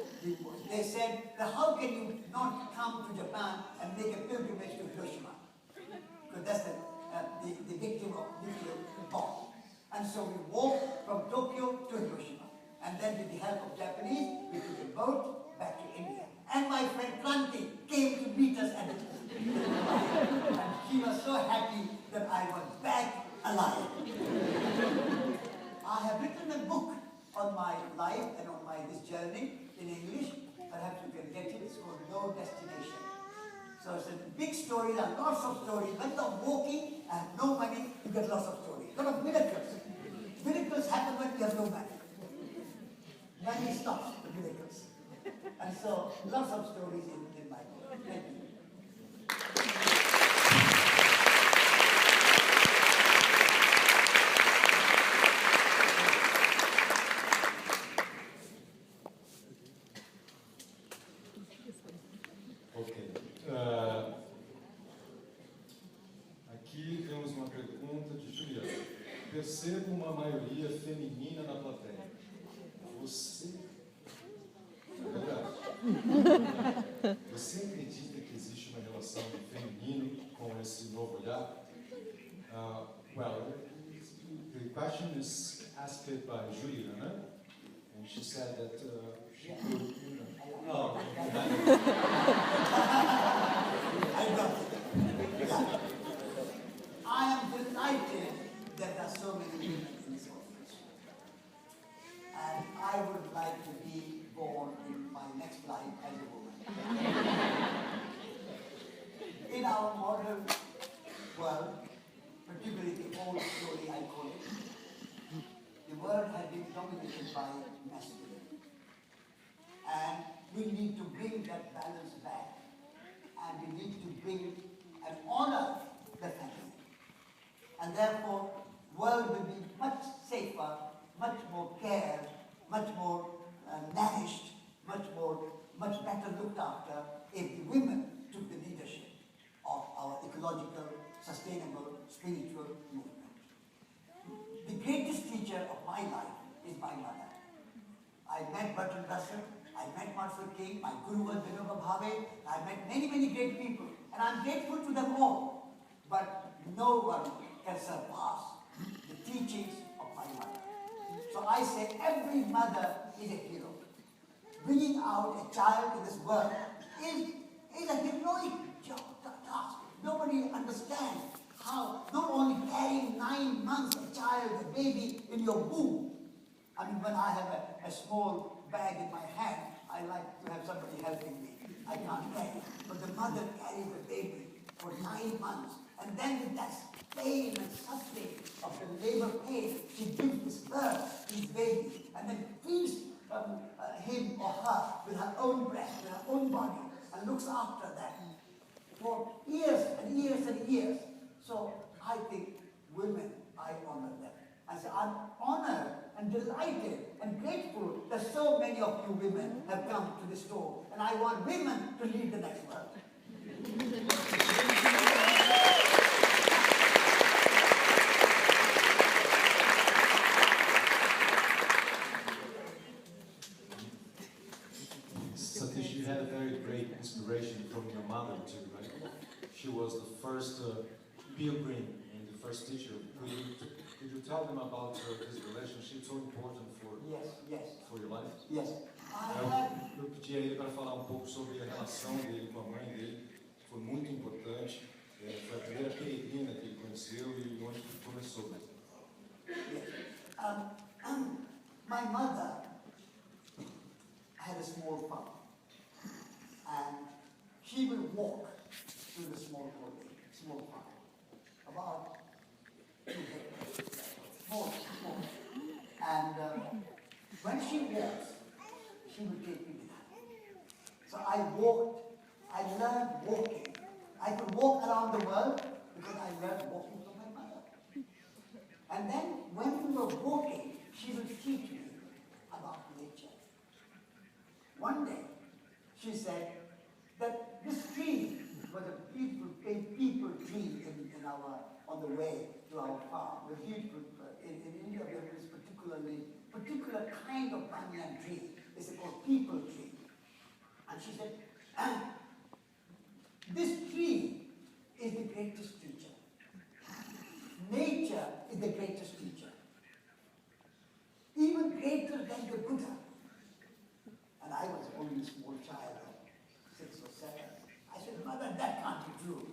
they said, how can you not come to Japan and make a pilgrimage to Hiroshima? Because that's the victim of nuclear bomb. And so we walked from Tokyo to Hiroshima. And then with the help of Japanese, we took a boat back to India. And my friend Kranti came to meet us at the port. And she was so happy that I was back alive. I have written a book on my life and on this journey in English. Perhaps you can get it. It's called No Destination. So it's a big story. There are lots of stories. When you're walking and have no money, you get lots of stories. A lot of miracles. Miracles happen when you have no money. Money stops the miracles. And so lots of stories in my book. Thank you. Aqui temos uma pergunta de Juliana. Percebo uma maioria feminina na plateia. Você, na verdade, você acredita que existe uma relação do feminino com esse novo olhar? Well, the question is asked by Juliana, and she said that she could, oh, I am delighted that there are so many women in this conference. And I would like to be born in my next life as a woman. In our modern world, particularly the old story I call it, the world has been dominated by masculine. And we need to bring that balance back. we need to bring and honor the family. And therefore, world will be much safer, much more cared, much more nourished, much better looked after if the women took the leadership of our ecological, sustainable, spiritual movement. The greatest teacher of my life is my mother. I met Bertrand Russell, I met Marshall King, my guru was Vinoba Bhave, I met many, many great people, and I'm grateful to them all. But no one can surpass the teachings of my mother. So I say every mother is a hero. Bringing out a child in this world is a heroic task. Nobody understands how not only carrying 9 months a child, a baby in your womb. I mean, when I have a small bag in my hand, I like to have somebody helping me. I can't carry. But the mother carries the baby for 9 months. And then with that pain and suffering of the labor pain, she gives this birth to his baby and then feeds him or her with her own breast, with her own body, and looks after that for years and years and years. So I think women, I honor them. I say I'm honored and delighted and grateful that so many of you women have come to this talk, and I want women to lead the next world. Satish, you had a very great inspiration from your mother too, right? She was the first pilgrim and the first teacher. Could you tell them about this relationship so important for your life? Yes. Eu pedi a ele para falar pouco sobre a relação dele com a mãe dele, que foi muito importante. Foi a primeira peregrina que ele conheceu e onde começou. Yes. My mother had a small farm, and she would walk to the small farm, about 2 hectares, small. And when she walks, she would take me with her. So I learned walking. I could walk around the world because I learned walking from my mother. And then when we were walking, she would teach me about nature. One day, she said that this tree was a beautiful tree on the way to our farm. A beautiful, in India we have this particular kind of banyan tree. It's called people tree. And she said, this tree is the greatest teacher. Nature is the greatest teacher. Even greater than the Buddha. And I was only a small child of 6 or 7. I said, Mother, that can't be true.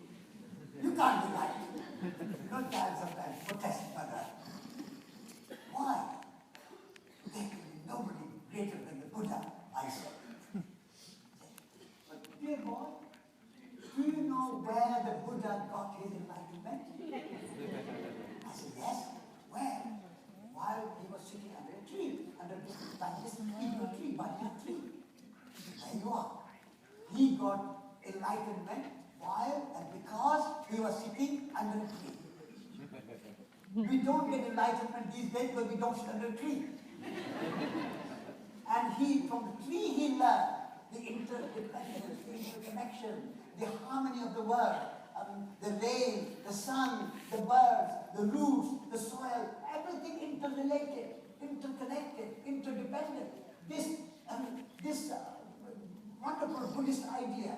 You can't be right. No child sometimes protests, Mother. Why? There can be nobody greater than the Buddha, I said. But dear boy, do you know where the Buddha got his enlightenment? I said, yes. Where? While he was sitting under a tree, under this people tree, banyan tree. There you are. He got enlightenment while and because he was sitting under a tree. We don't get enlightenment these days because we don't sit under a tree. And from the tree he learned the interdependence, the interconnection, the harmony of the world. The rain, the sun, the birds, the roots, the soil, everything interrelated, interconnected, interdependent. This wonderful Buddhist idea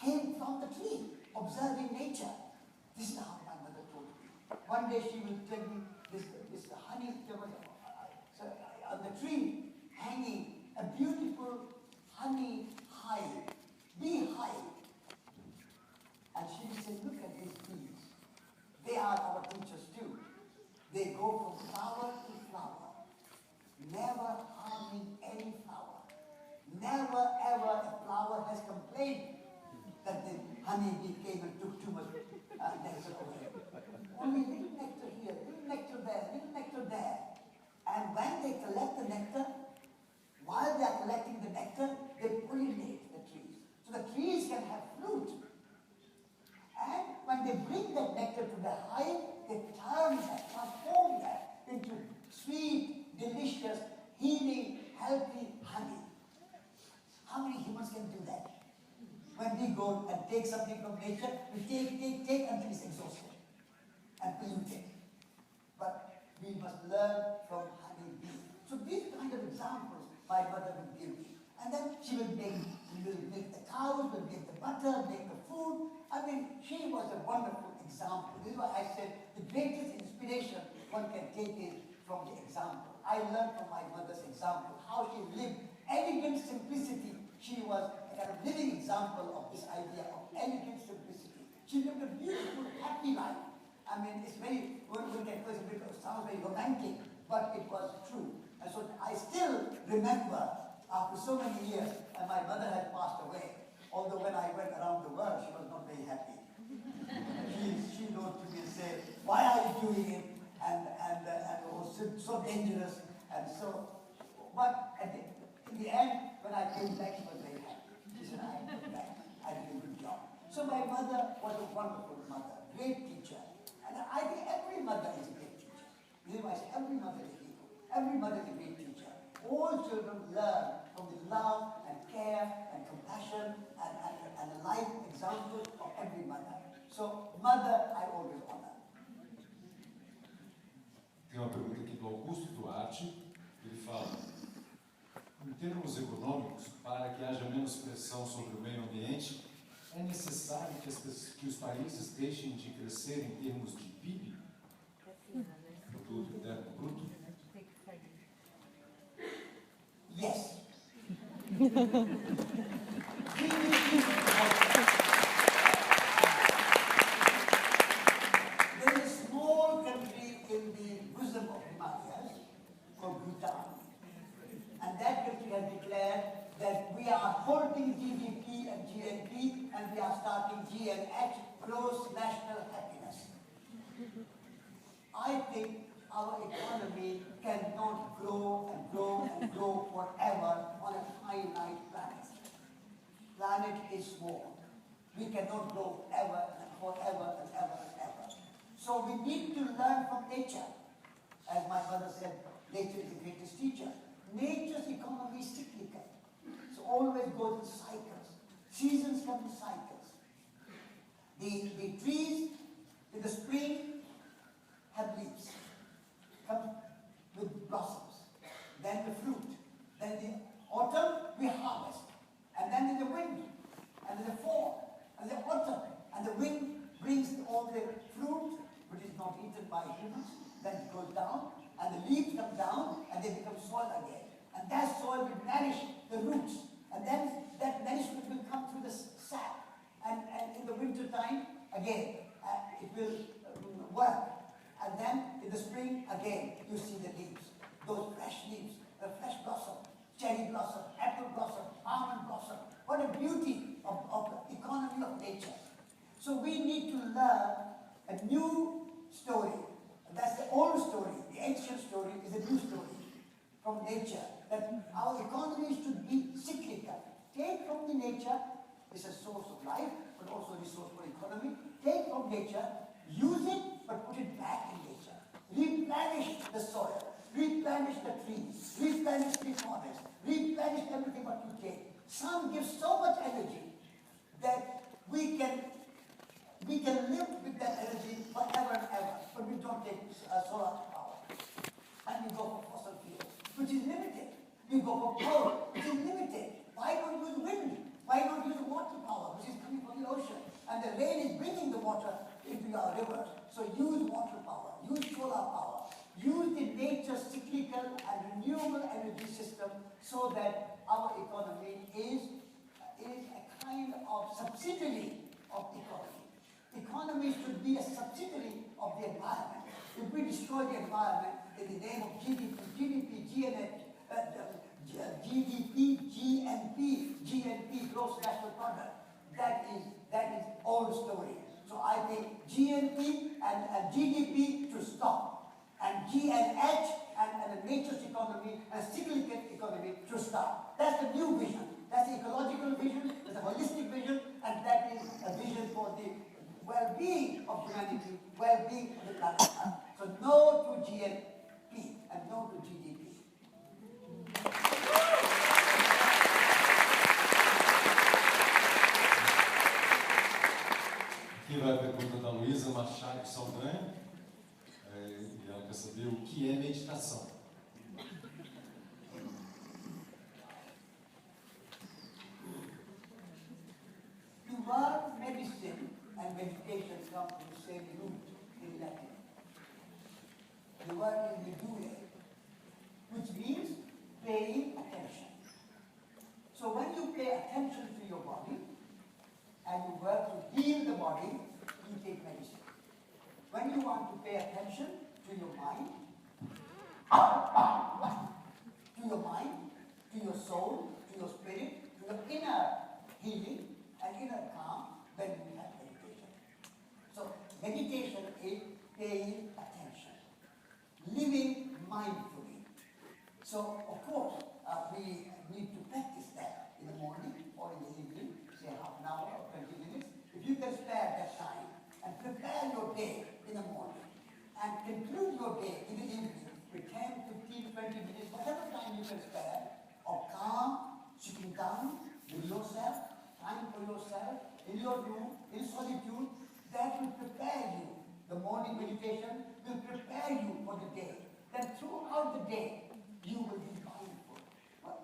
came from the tree, observing nature. This is how my mother told me. One day she will tell me this honey, there was on the tree hanging a beautiful honey hive, bee hive. And she will say, look at these bees. They are our teachers too. They go from flower to flower, never harming any flower. Never ever a flower has complained that the honey bee came and took too much nectar away. Only little nectar here, little nectar there, little nectar there. And when they collect the nectar, while they are collecting the nectar, they pollinate the trees. So the trees can have they turn that, transform that into sweet, delicious, healing, healthy honey. How many humans can do that? When we go and take something from nature, we take until it's exhausted and polluted. But we must learn from honey bee. So these kind of examples my mother will give me. And then she will make the cows, will make the butter, make the food. I mean, she was a wonderful example. This is why I said the greatest inspiration one can take is from the example. I learned from my mother's example, how she lived elegant simplicity. She was a kind of living example of this idea of elegant simplicity. She lived a beautiful, happy life. I mean, it's very, when that first it sounds very romantic, but it was true. And so I still remember, after so many years, and my mother had passed away, although when I went around the world, she was not very happy. She wrote to me and said, why are you doing it? And it was so dangerous. And so, but in the end, when I came back, she was very happy. She said, I came back, I did a good job. So my mother was a wonderful mother, great teacher. And I think every mother is a great teacher. You know, I say every mother is equal. Every mother is a great teacher. All children learn from the love and care and compassion and the life example of every mother. So, mother, I always honor. Tem uma pergunta aqui do Augusto Duarte. Ele fala, em termos econômicos, para que haja menos pressão sobre o meio ambiente, é necessário que os países deixem de crescer em termos de PIB? Produto Interno Bruto? Yes. There is a small country in the bosom of Himalayas called Bhutan. And that country has declared that we are holding GDP and GNP and we are starting GNH, gross national happiness. I think our economy cannot grow and grow and grow forever on a finite planet. Planet is small. We cannot grow ever and forever and ever and ever. So we need to learn from nature. As my mother said, nature is the greatest teacher. Nature's economy is cyclical. So always goes in cycles. Seasons come in cycles. The trees in the spring have leaves. Come with blossoms, then the fruit, then the autumn we harvest, and then in the wind, and in the fall, and the autumn, and the wind brings all the fruit which is not eaten by humans, then it goes down, and the leaves come down, and they become soil again, and that soil will nourish the roots, and then that nourishment will come through the sap, and in the winter time again it will work. And then in the spring, again, you see the leaves, those fresh leaves, the fresh blossom, cherry blossom, apple blossom, almond blossom. What a beauty of the economy of nature. So we need to learn a new story. That's the old story. The ancient story is a new story from nature. That our economy should be cyclical. Take from the nature, it's a source of life, but also a resource for economy. Take from nature, use it, but put it back in nature. Replenish the soil, replenish the trees, replenish the forest, replenish everything what you take. Sun gives so much energy that we can live with that energy forever and ever, but we don't take solar power. And we go for fossil fuels, which is limited. We go for coal, which is limited. Why don't use wind? Why not use water power, which is coming from the ocean? And the rain is bringing the water into our rivers. So use water power, use solar power, use the nature cyclical and renewable energy system so that our economy is a kind of subsidiary of economy. Economy should be a subsidiary of the environment. If we destroy the environment in the name of GDP, GNP, gross national product, that is old story. So I think GNP and GDP to stop, and GNH and the nature's economy and cyclical economy to stop. That's the new vision. That's the ecological vision, that's a holistic vision, and that is a vision for the well-being of humanity, well-being of the planet. So no to GNP and no to GDP. Aqui vai a pergunta da Luísa Machado Saldanha, e ela quer saber o que é meditação. The word medicine and meditation come from the same root in Latin. The word is medule, which means paying attention. So when you pay attention to your body and you work to heal the body, you take medicine. When you want to pay attention to your mind, to your soul, to your spirit, to your inner healing and inner calm, then we have meditation. So meditation is paying attention, living mindfully. So of course, we need to practice that in the morning or in the evening, say half an hour or 20 minutes. If you can spare that time and prepare your day in the morning and conclude your day in the evening with 10, 15, 20 minutes, whatever time you can spare, of calm, sitting down with yourself, time for yourself, in your room, in solitude, that will prepare you. The morning meditation will prepare you for the day. Then throughout the day, you will be mindful.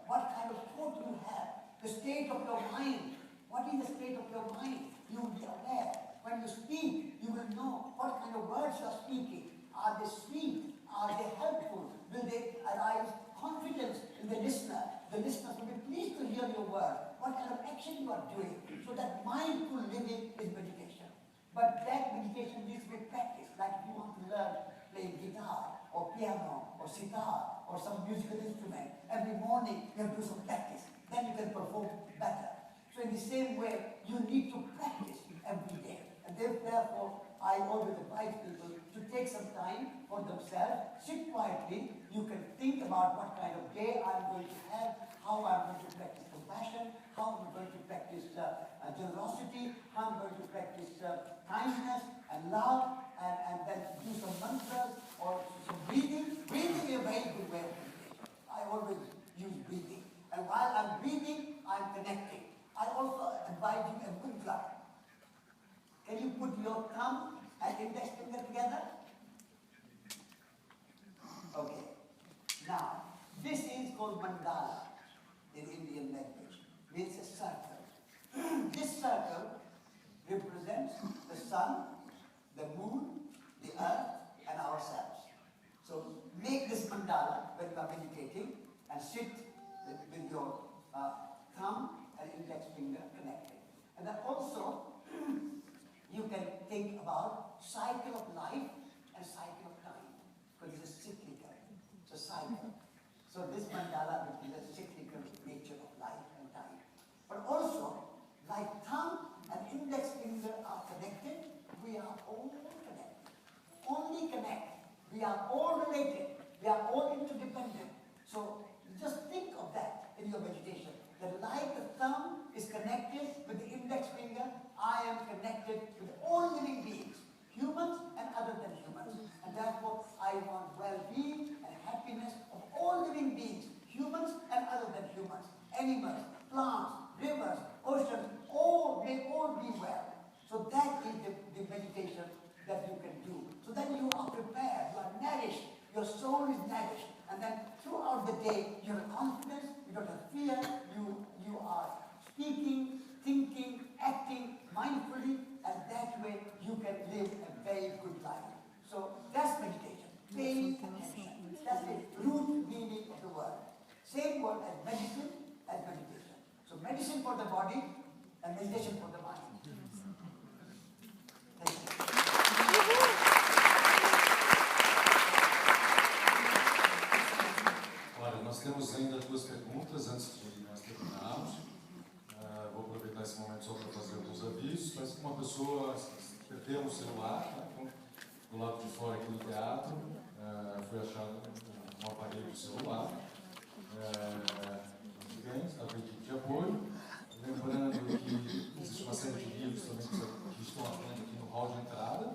What kind of thought you have, the state of your mind. What is the state of your mind? You will be aware. When you speak, you will know what kind of words you are speaking. Are they sweet? Are they helpful? Will they arise confidence in the listener? The listener will be pleased to hear your word. What kind of action you are doing? So that mindful living is meditation. But that meditation needs to be practiced. Like if you want to learn playing guitar or piano or sitar or some musical instrument, every morning you have to do some practice. Then you can perform better. So in the same way, you need to practice every day. And therefore, I always advise people to take some time for themselves, sit quietly. You can think about what kind of day I'm going to have, how I'm going to practice compassion, how I'm going to practice generosity, how I'm going to practice kindness and love, and then do some mantras or some breathing. Breathing is a very good way of meditation. I always use breathing. And while I'm breathing, I'm connecting. I also advise you a mudra. Can you put your thumb and index finger together? Okay. Now, this is called mandala in Indian language. Means a circle. This circle represents the sun, the moon, the earth, and ourselves. So make this mandala when you are meditating and sit with your thumb and index finger connected. And then also, you can think about cycle of life and cycle of time. Because it's cyclical. It's a cycle. So this mandala represents cyclical nature of life and time. But also, like thumb and index finger are connected, we are all connected. Only connect. We are all related. We are all interdependent. So just think of that in your meditation. That like the thumb is connected with the index finger, I am connected with all living beings, humans and other than humans. And therefore, I want well-being and happiness of all living beings, humans and other than humans, animals, plants, rivers, oceans, may all be well. So that is the meditation that you can do. So then you are prepared, you are nourished, your soul is nourished. And then throughout the day, you have confidence, you don't have fear, you are speaking, thinking, acting mindfully, and that way you can live a very good life. So that's meditation, paying attention. That's the root meaning of the word. Same word as medicine as meditation. So medicine for the body and meditation for the mind. Thank you. Olha, nós temos ainda duas perguntas antes de nós terminarmos. Vou aproveitar esse momento só para fazer alguns avisos. Parece que uma pessoa perdeu um celular, né? Do lado de fora aqui do teatro, foi achado um aparelho celular. A equipe de apoio. Lembrando que existe uma série de livros também que estão aqui no hall de entrada.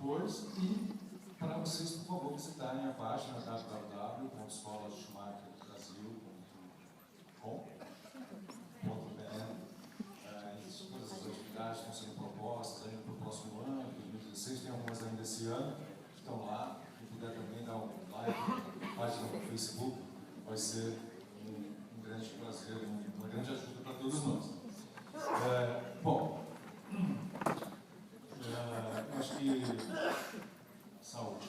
depois. E para vocês, por favor, visitarem a página www.escolaschumacherbrasil.com.br. Todas as atividades estão sendo propostas ainda para o próximo ano, 2016, tem algumas ainda esse ano, que estão lá. Quem puder também dar um like na página do Facebook, vai ser um grande prazer, uma grande ajuda para todos nós. Bom, eu acho que... Saúde.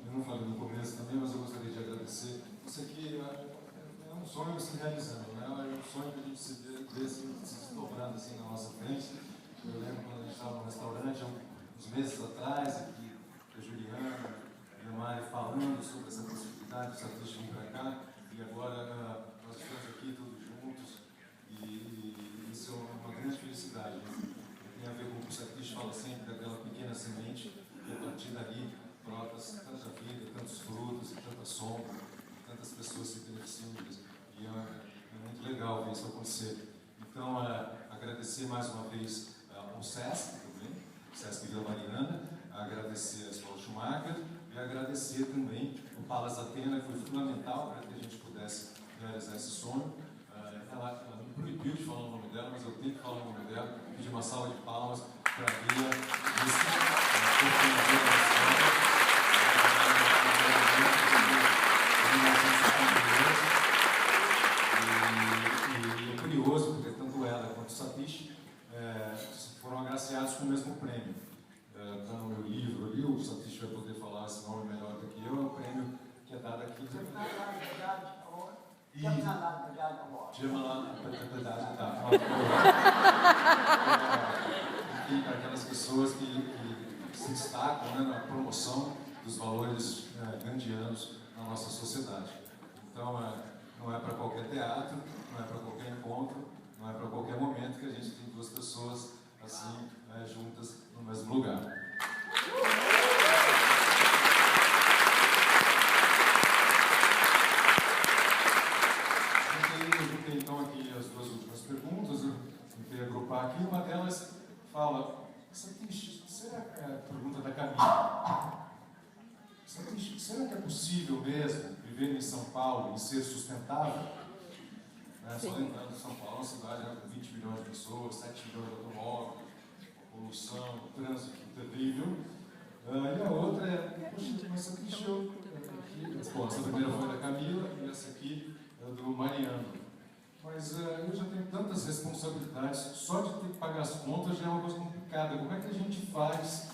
Eu não falei no começo também, mas eu gostaria de agradecer. Isso aqui é um sonho se realizando, né? É um sonho que a gente se vê se desdobrando assim na nossa frente. Eu lembro quando a gente estava no restaurante, uns meses atrás, aqui, a Juliana e a Mari falando sobre essa possibilidade de Satish vir para cá, e agora nós estamos aqui todos juntos, e isso é uma grande felicidade. Tem a ver com o que o Satish fala sempre, daquela pequena semente, e a partir dali brotas tanta vida, tantos frutos, e tanta sombra, e tantas pessoas se beneficiam disso. E é muito legal ver isso acontecer. Então, agradecer mais uma vez ao SESC também, SESC Vila Mariana, agradecer a Escola Schumacher e agradecer também o Palas Atena, que foi fundamental para que a gente pudesse realizar esse sonho. Ela me proibiu de falar o nome dela, mas eu tenho que falar o nome dela, pedir uma salva de palmas para a Vila, e é curioso, porque tanto ela quanto o Satish foram agraciados com o mesmo prêmio. Está no meu livro ali, o Satish vai poder falar esse nome melhor do que eu, é um prêmio que é dado aqui. Enfim, para aquelas pessoas que se destacam, né, na promoção dos valores gandhianos na nossa sociedade. Então, não é para qualquer teatro, não é para qualquer encontro, não é para qualquer momento que a gente tem duas pessoas assim, juntas no mesmo lugar. Eu juntei então aqui as duas últimas perguntas, eu tentei agrupar aqui. Uma delas fala: Satish, será que é a pergunta da Camila? Satish, será que é possível mesmo viver em São Paulo e ser sustentável? Só lembrando, São Paulo é uma cidade com 20 milhões de pessoas, 7 milhões de automóveis, poluição, trânsito terrível. E a outra é: poxa, mas Satish, bom, essa primeira foi da Camila e essa aqui é do Mariana. Mas eu já tenho tantas responsabilidades, só de ter que pagar as contas já é uma coisa complicada. Como é que a gente faz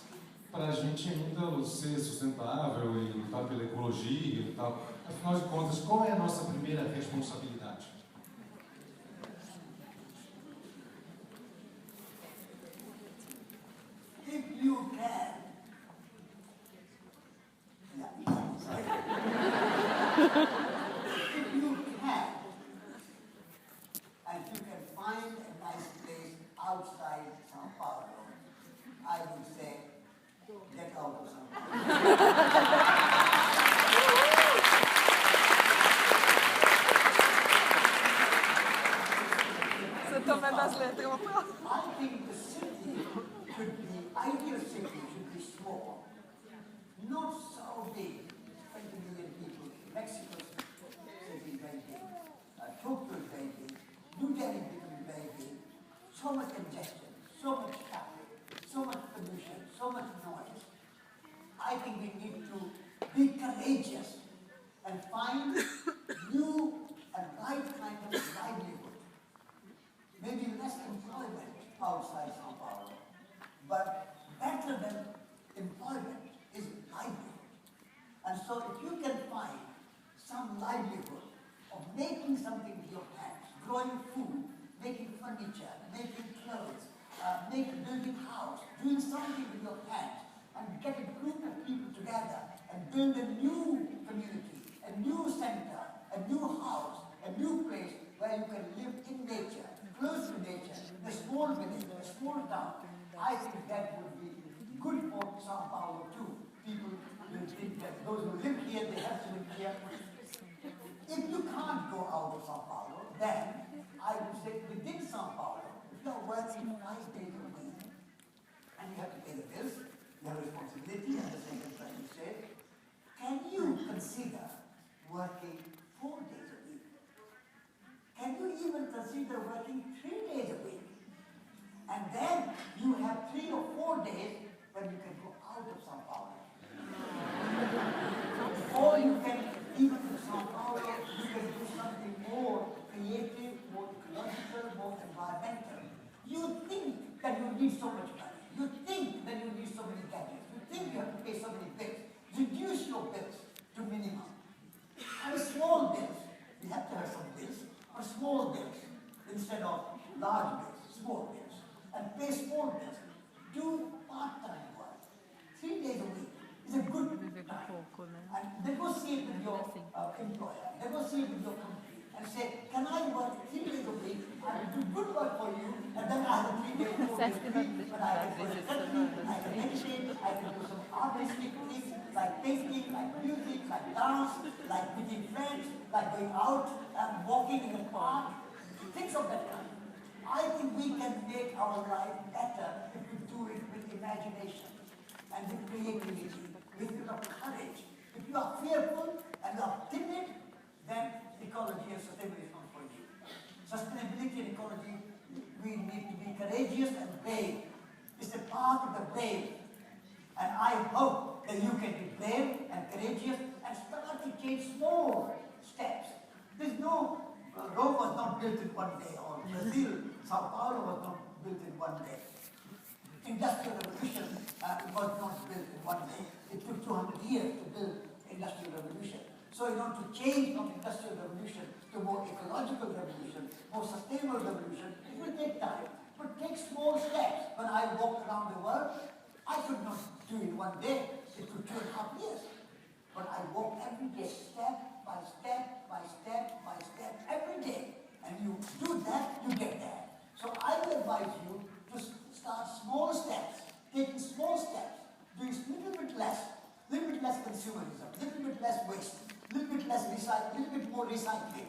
para a gente ainda ser sustentável e lutar pela ecologia e tal? Afinal de contas, qual é a nossa primeira responsabilidade? If you can, if you can, and you can find a nice place outside São Paulo, I would say, get out of São Paulo. Você está vendo as letras? I think the city should be, ideal city should be small, not so big, 20 million people. Mexico city is very big, Tokyo is very big, New Delhi is very big, so much congestion, so much traffic, so much pollution, so much noise. I think we need to be courageous and find new and right kind of livelihood. Maybe less employment outside São Paulo, but better than employment is livelihood. And so if you can find some livelihood of making something with your hands, growing food, making furniture, making clothes, building house, doing something with your hands, and get a group of people together and build a new community, a new center, a new house, a new place where you can live in nature, close to nature, in a small village, a small town. I think that would be good for São Paulo too. People will think that those who live here, they have to live here. If you can't go out of São Paulo, then I would say within São Paulo, if you are working 5 days are working 3 days a week. And then you have 3 or 4 days when you can go out of Sao Paulo. Or you can, even in Sao Paulo, you can do something more creative, more ecological, more environmental. You think that you need so much money. You think that you need so many gadgets. You think you have to pay so many bills. Reduce your bills to minimum. And small bills. We have to have some bills, but small bills instead of large bills, small bills. And pay small bills. Do part-time work. 3 days a week is a good time. And negotiate with your employer, negotiate with your company, and say, can I work 3 days a week? I will do good work for you, and then I have 3 days, 4 days a week, but I can go to therapy, I can meditate, I can do some artistic things, like painting, like music, like dance, like meeting friends, like going out and walking in the park, things of that kind. I think we can make our life better if we do it with imagination and with creativity, with courage. If you are fearful and you are timid, then ecology and sustainability is not for you. Sustainability and ecology, we need to be courageous and brave. It's the path of the brave. And I hope that you can be brave and courageous and start to take small steps. There's no, Rome was not built in one day, or Brazil, Sao Paulo was not built in one day. Industrial revolution was not built in one day. It took 200 years to build industrial revolution. So in order to change from industrial revolution to more ecological revolution, more sustainable revolution, it will take time. But take small steps. When I walked around the world, I could not do it one day. It took 2.5 years. But I walk every day, step by step, by step, by step, every day. And you do that, you get there. So I will advise you to start small steps, taking small steps, doing a little bit less consumerism, a little bit less waste, a little bit less recycling, a little bit more recycling.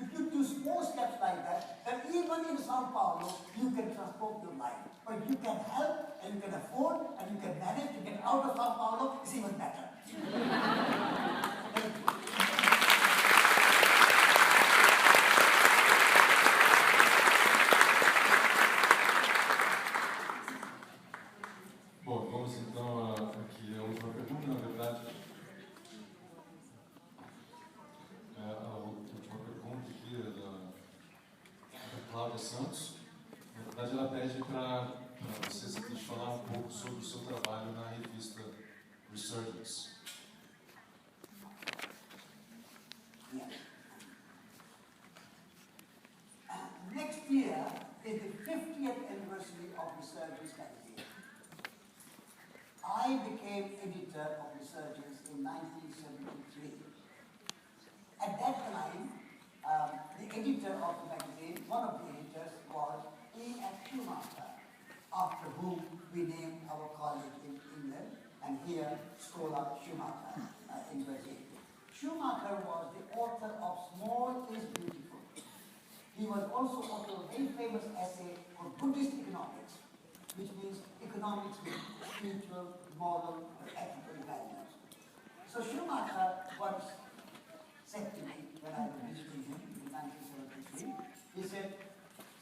If you do small steps like that, then even in Sao Paulo, you can transform your life. But you can help, and you can afford, and you can manage to get out of Sao Paulo, it's even better. Bom, vamos então aqui a última pergunta, na verdade. A última pergunta aqui é da Cláudia Santos. Na verdade, ela pede para você, Satish, falar um pouco sobre o seu trabalho na revista Resurgence. Yeah. Next year is the 50th anniversary of Resurgence magazine. I became editor of Resurgence in 1973. At that time, the editor of the magazine, one of the editors, was A.F. Schumacher, after whom we named our college in England, and here Scuola Schumacher in Brazil. Schumacher was the author of Small is Beautiful. He was also author of a very famous essay on Buddhist economics, which means economics with spiritual, moral, and ethical values. So Schumacher once said to me, when I was visiting him in 1973, he said,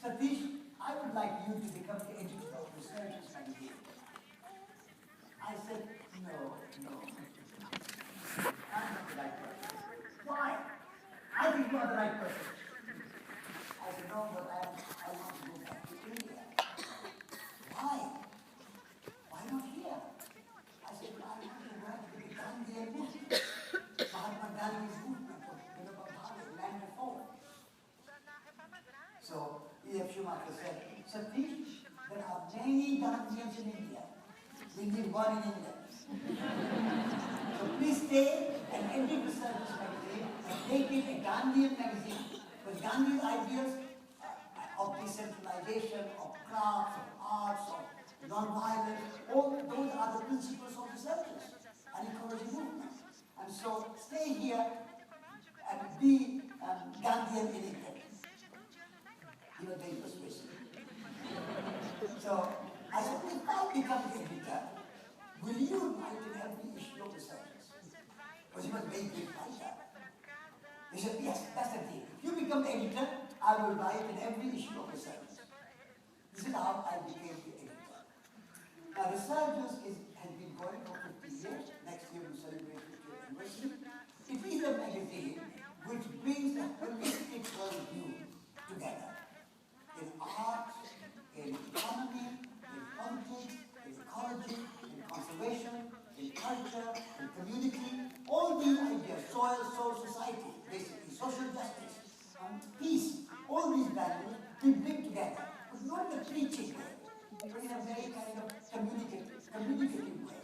Satish, I would like you to become the editor of Resurgence magazine. I said, no. I'm not the right person. Why? I think you are the right person. I said, no, but I want to go back to India. Why? Why not here? I said, I want to work with the Gandhian movement. Mahatma Gandhi's movement of land reform. So, E.F. Schumacher said, Satish, there are many Gandhians in India. We need one in England. So please stay and edit Resurgence magazine and make it a Gandhian magazine. Because Gandhi's ideas of decentralization, of crafts, of arts, of non-violence, all those are the principles of Resurgence and ecology movement. And so stay here and be Gandhian in England. He was very persuasive. So I said, if I become the editor, will you write in every issue of Resurgence? Because he was a very big writer. He said, yes, that's the deal. If you become the editor, I will write in every issue of Resurgence. This is how I became the editor. Now, Resurgence has been going for 50 years. Next year we'll celebrate 50th anniversary. It is a magazine which brings a holistic worldview together. In art, in economy, in politics, in ecology, in conservation, in culture, in community, all these ideas, soil, soul, society, basically, social justice, peace, all these values we bring together, but not in a preaching way, but in a very kind of communicative way.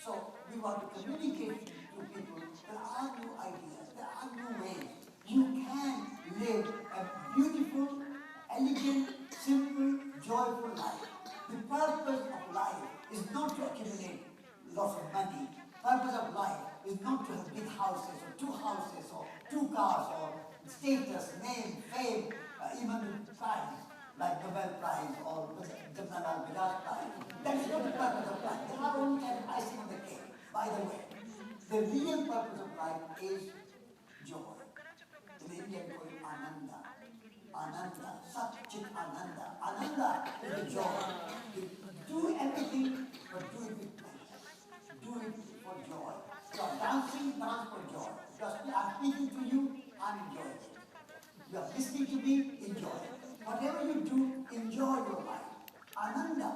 So we want to communicate to people, there are new ideas, there are new ways. You can live a beautiful, elegant, simple, joyful life. The purpose of life is not to accumulate lots of money. The purpose of life is not to have big houses or two cars or status, name, fame, even prize, like Nobel Prize or Jawaharlal Viraj Prize. That is not the purpose of life. They are only an icing on the cake. By the way, the real purpose of life is joy. In India we call it Ananda. Ananda, Sat-Chit Ananda. Ananda is the joy. You do everything, but do it with pleasure. Do it for joy. You are dancing, dance for joy. I'm speaking to you, I'm enjoying it. You are listening to me, enjoy it. Whatever you do, enjoy your life. Ananda,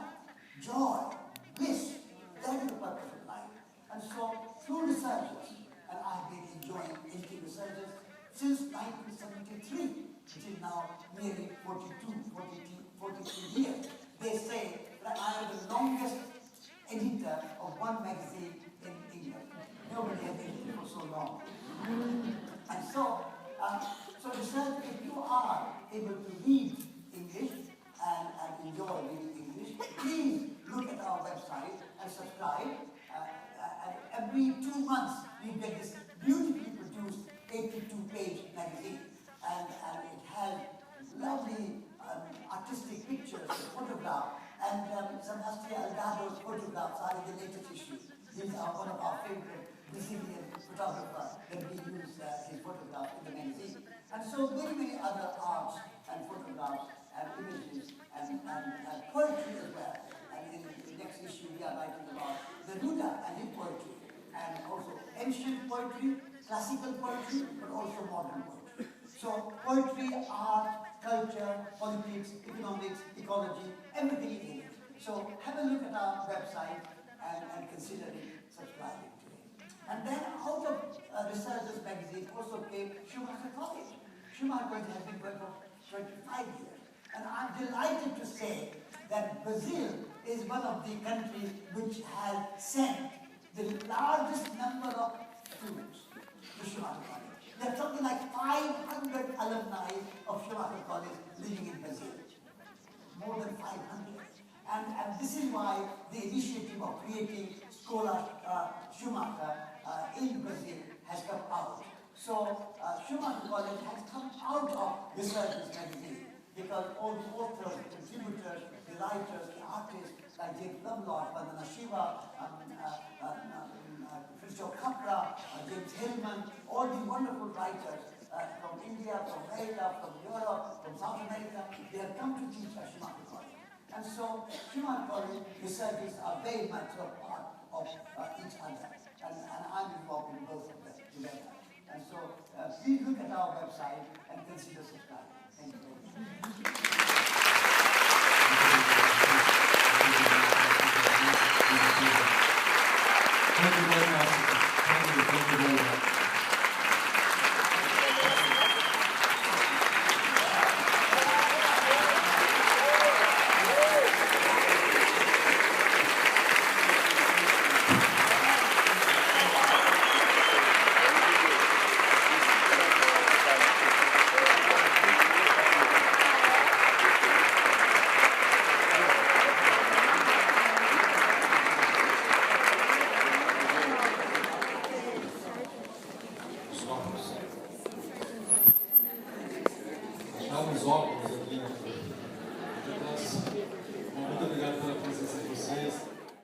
joy, bliss, that is the purpose of life. And so, through Resurgence, and I've been enjoying editing Resurgence since 1973, which is now nearly 43 years. They say that I am the longest editor of one magazine in England. Nobody has edited for so long. And so, Resurgence, if you are able to read English and enjoy reading English, please look at our website and subscribe. And every 2 months, you get this beautifully produced 82-page magazine. And it has lovely artistic pictures, photographs, and some Astria Elgado's photographs are in the latest issue. These are one of our favorite Brazilian photographers that we use his photographs in the magazine. And so many other arts and photographs and images and poetry as well. And in the next issue we are writing about the Buddha and his poetry. And also ancient poetry, classical poetry, but also modern poetry. So poetry, art, culture, politics, economics, ecology, everything is in it. So have a look at our website and consider subscribing to it. And then out of Resurgence magazine also came Schumacher College. Schumacher College has been going for 25 years. And I'm delighted to say that Brazil is one of the countries which has sent the largest number of students to Schumacher College. There are something like 500 alumni of Schumacher College living in Brazil. More than 500. And this is why the initiative of creating Escola Schumacher in Brazil has come out. So Schumacher College has come out of Resurgence magazine because all the authors, the contributors, the writers, the artists like James Lovelock, Vandana Shiva, Christoph Capra, James Hillman, all these wonderful writers from India, from America, from Europe, from South America, they have come to teach at Schumacher College. And so Schumacher College Resurgence are very much a part of each other. And I'm involved in both of them together. And so please look at our website and consider subscribing.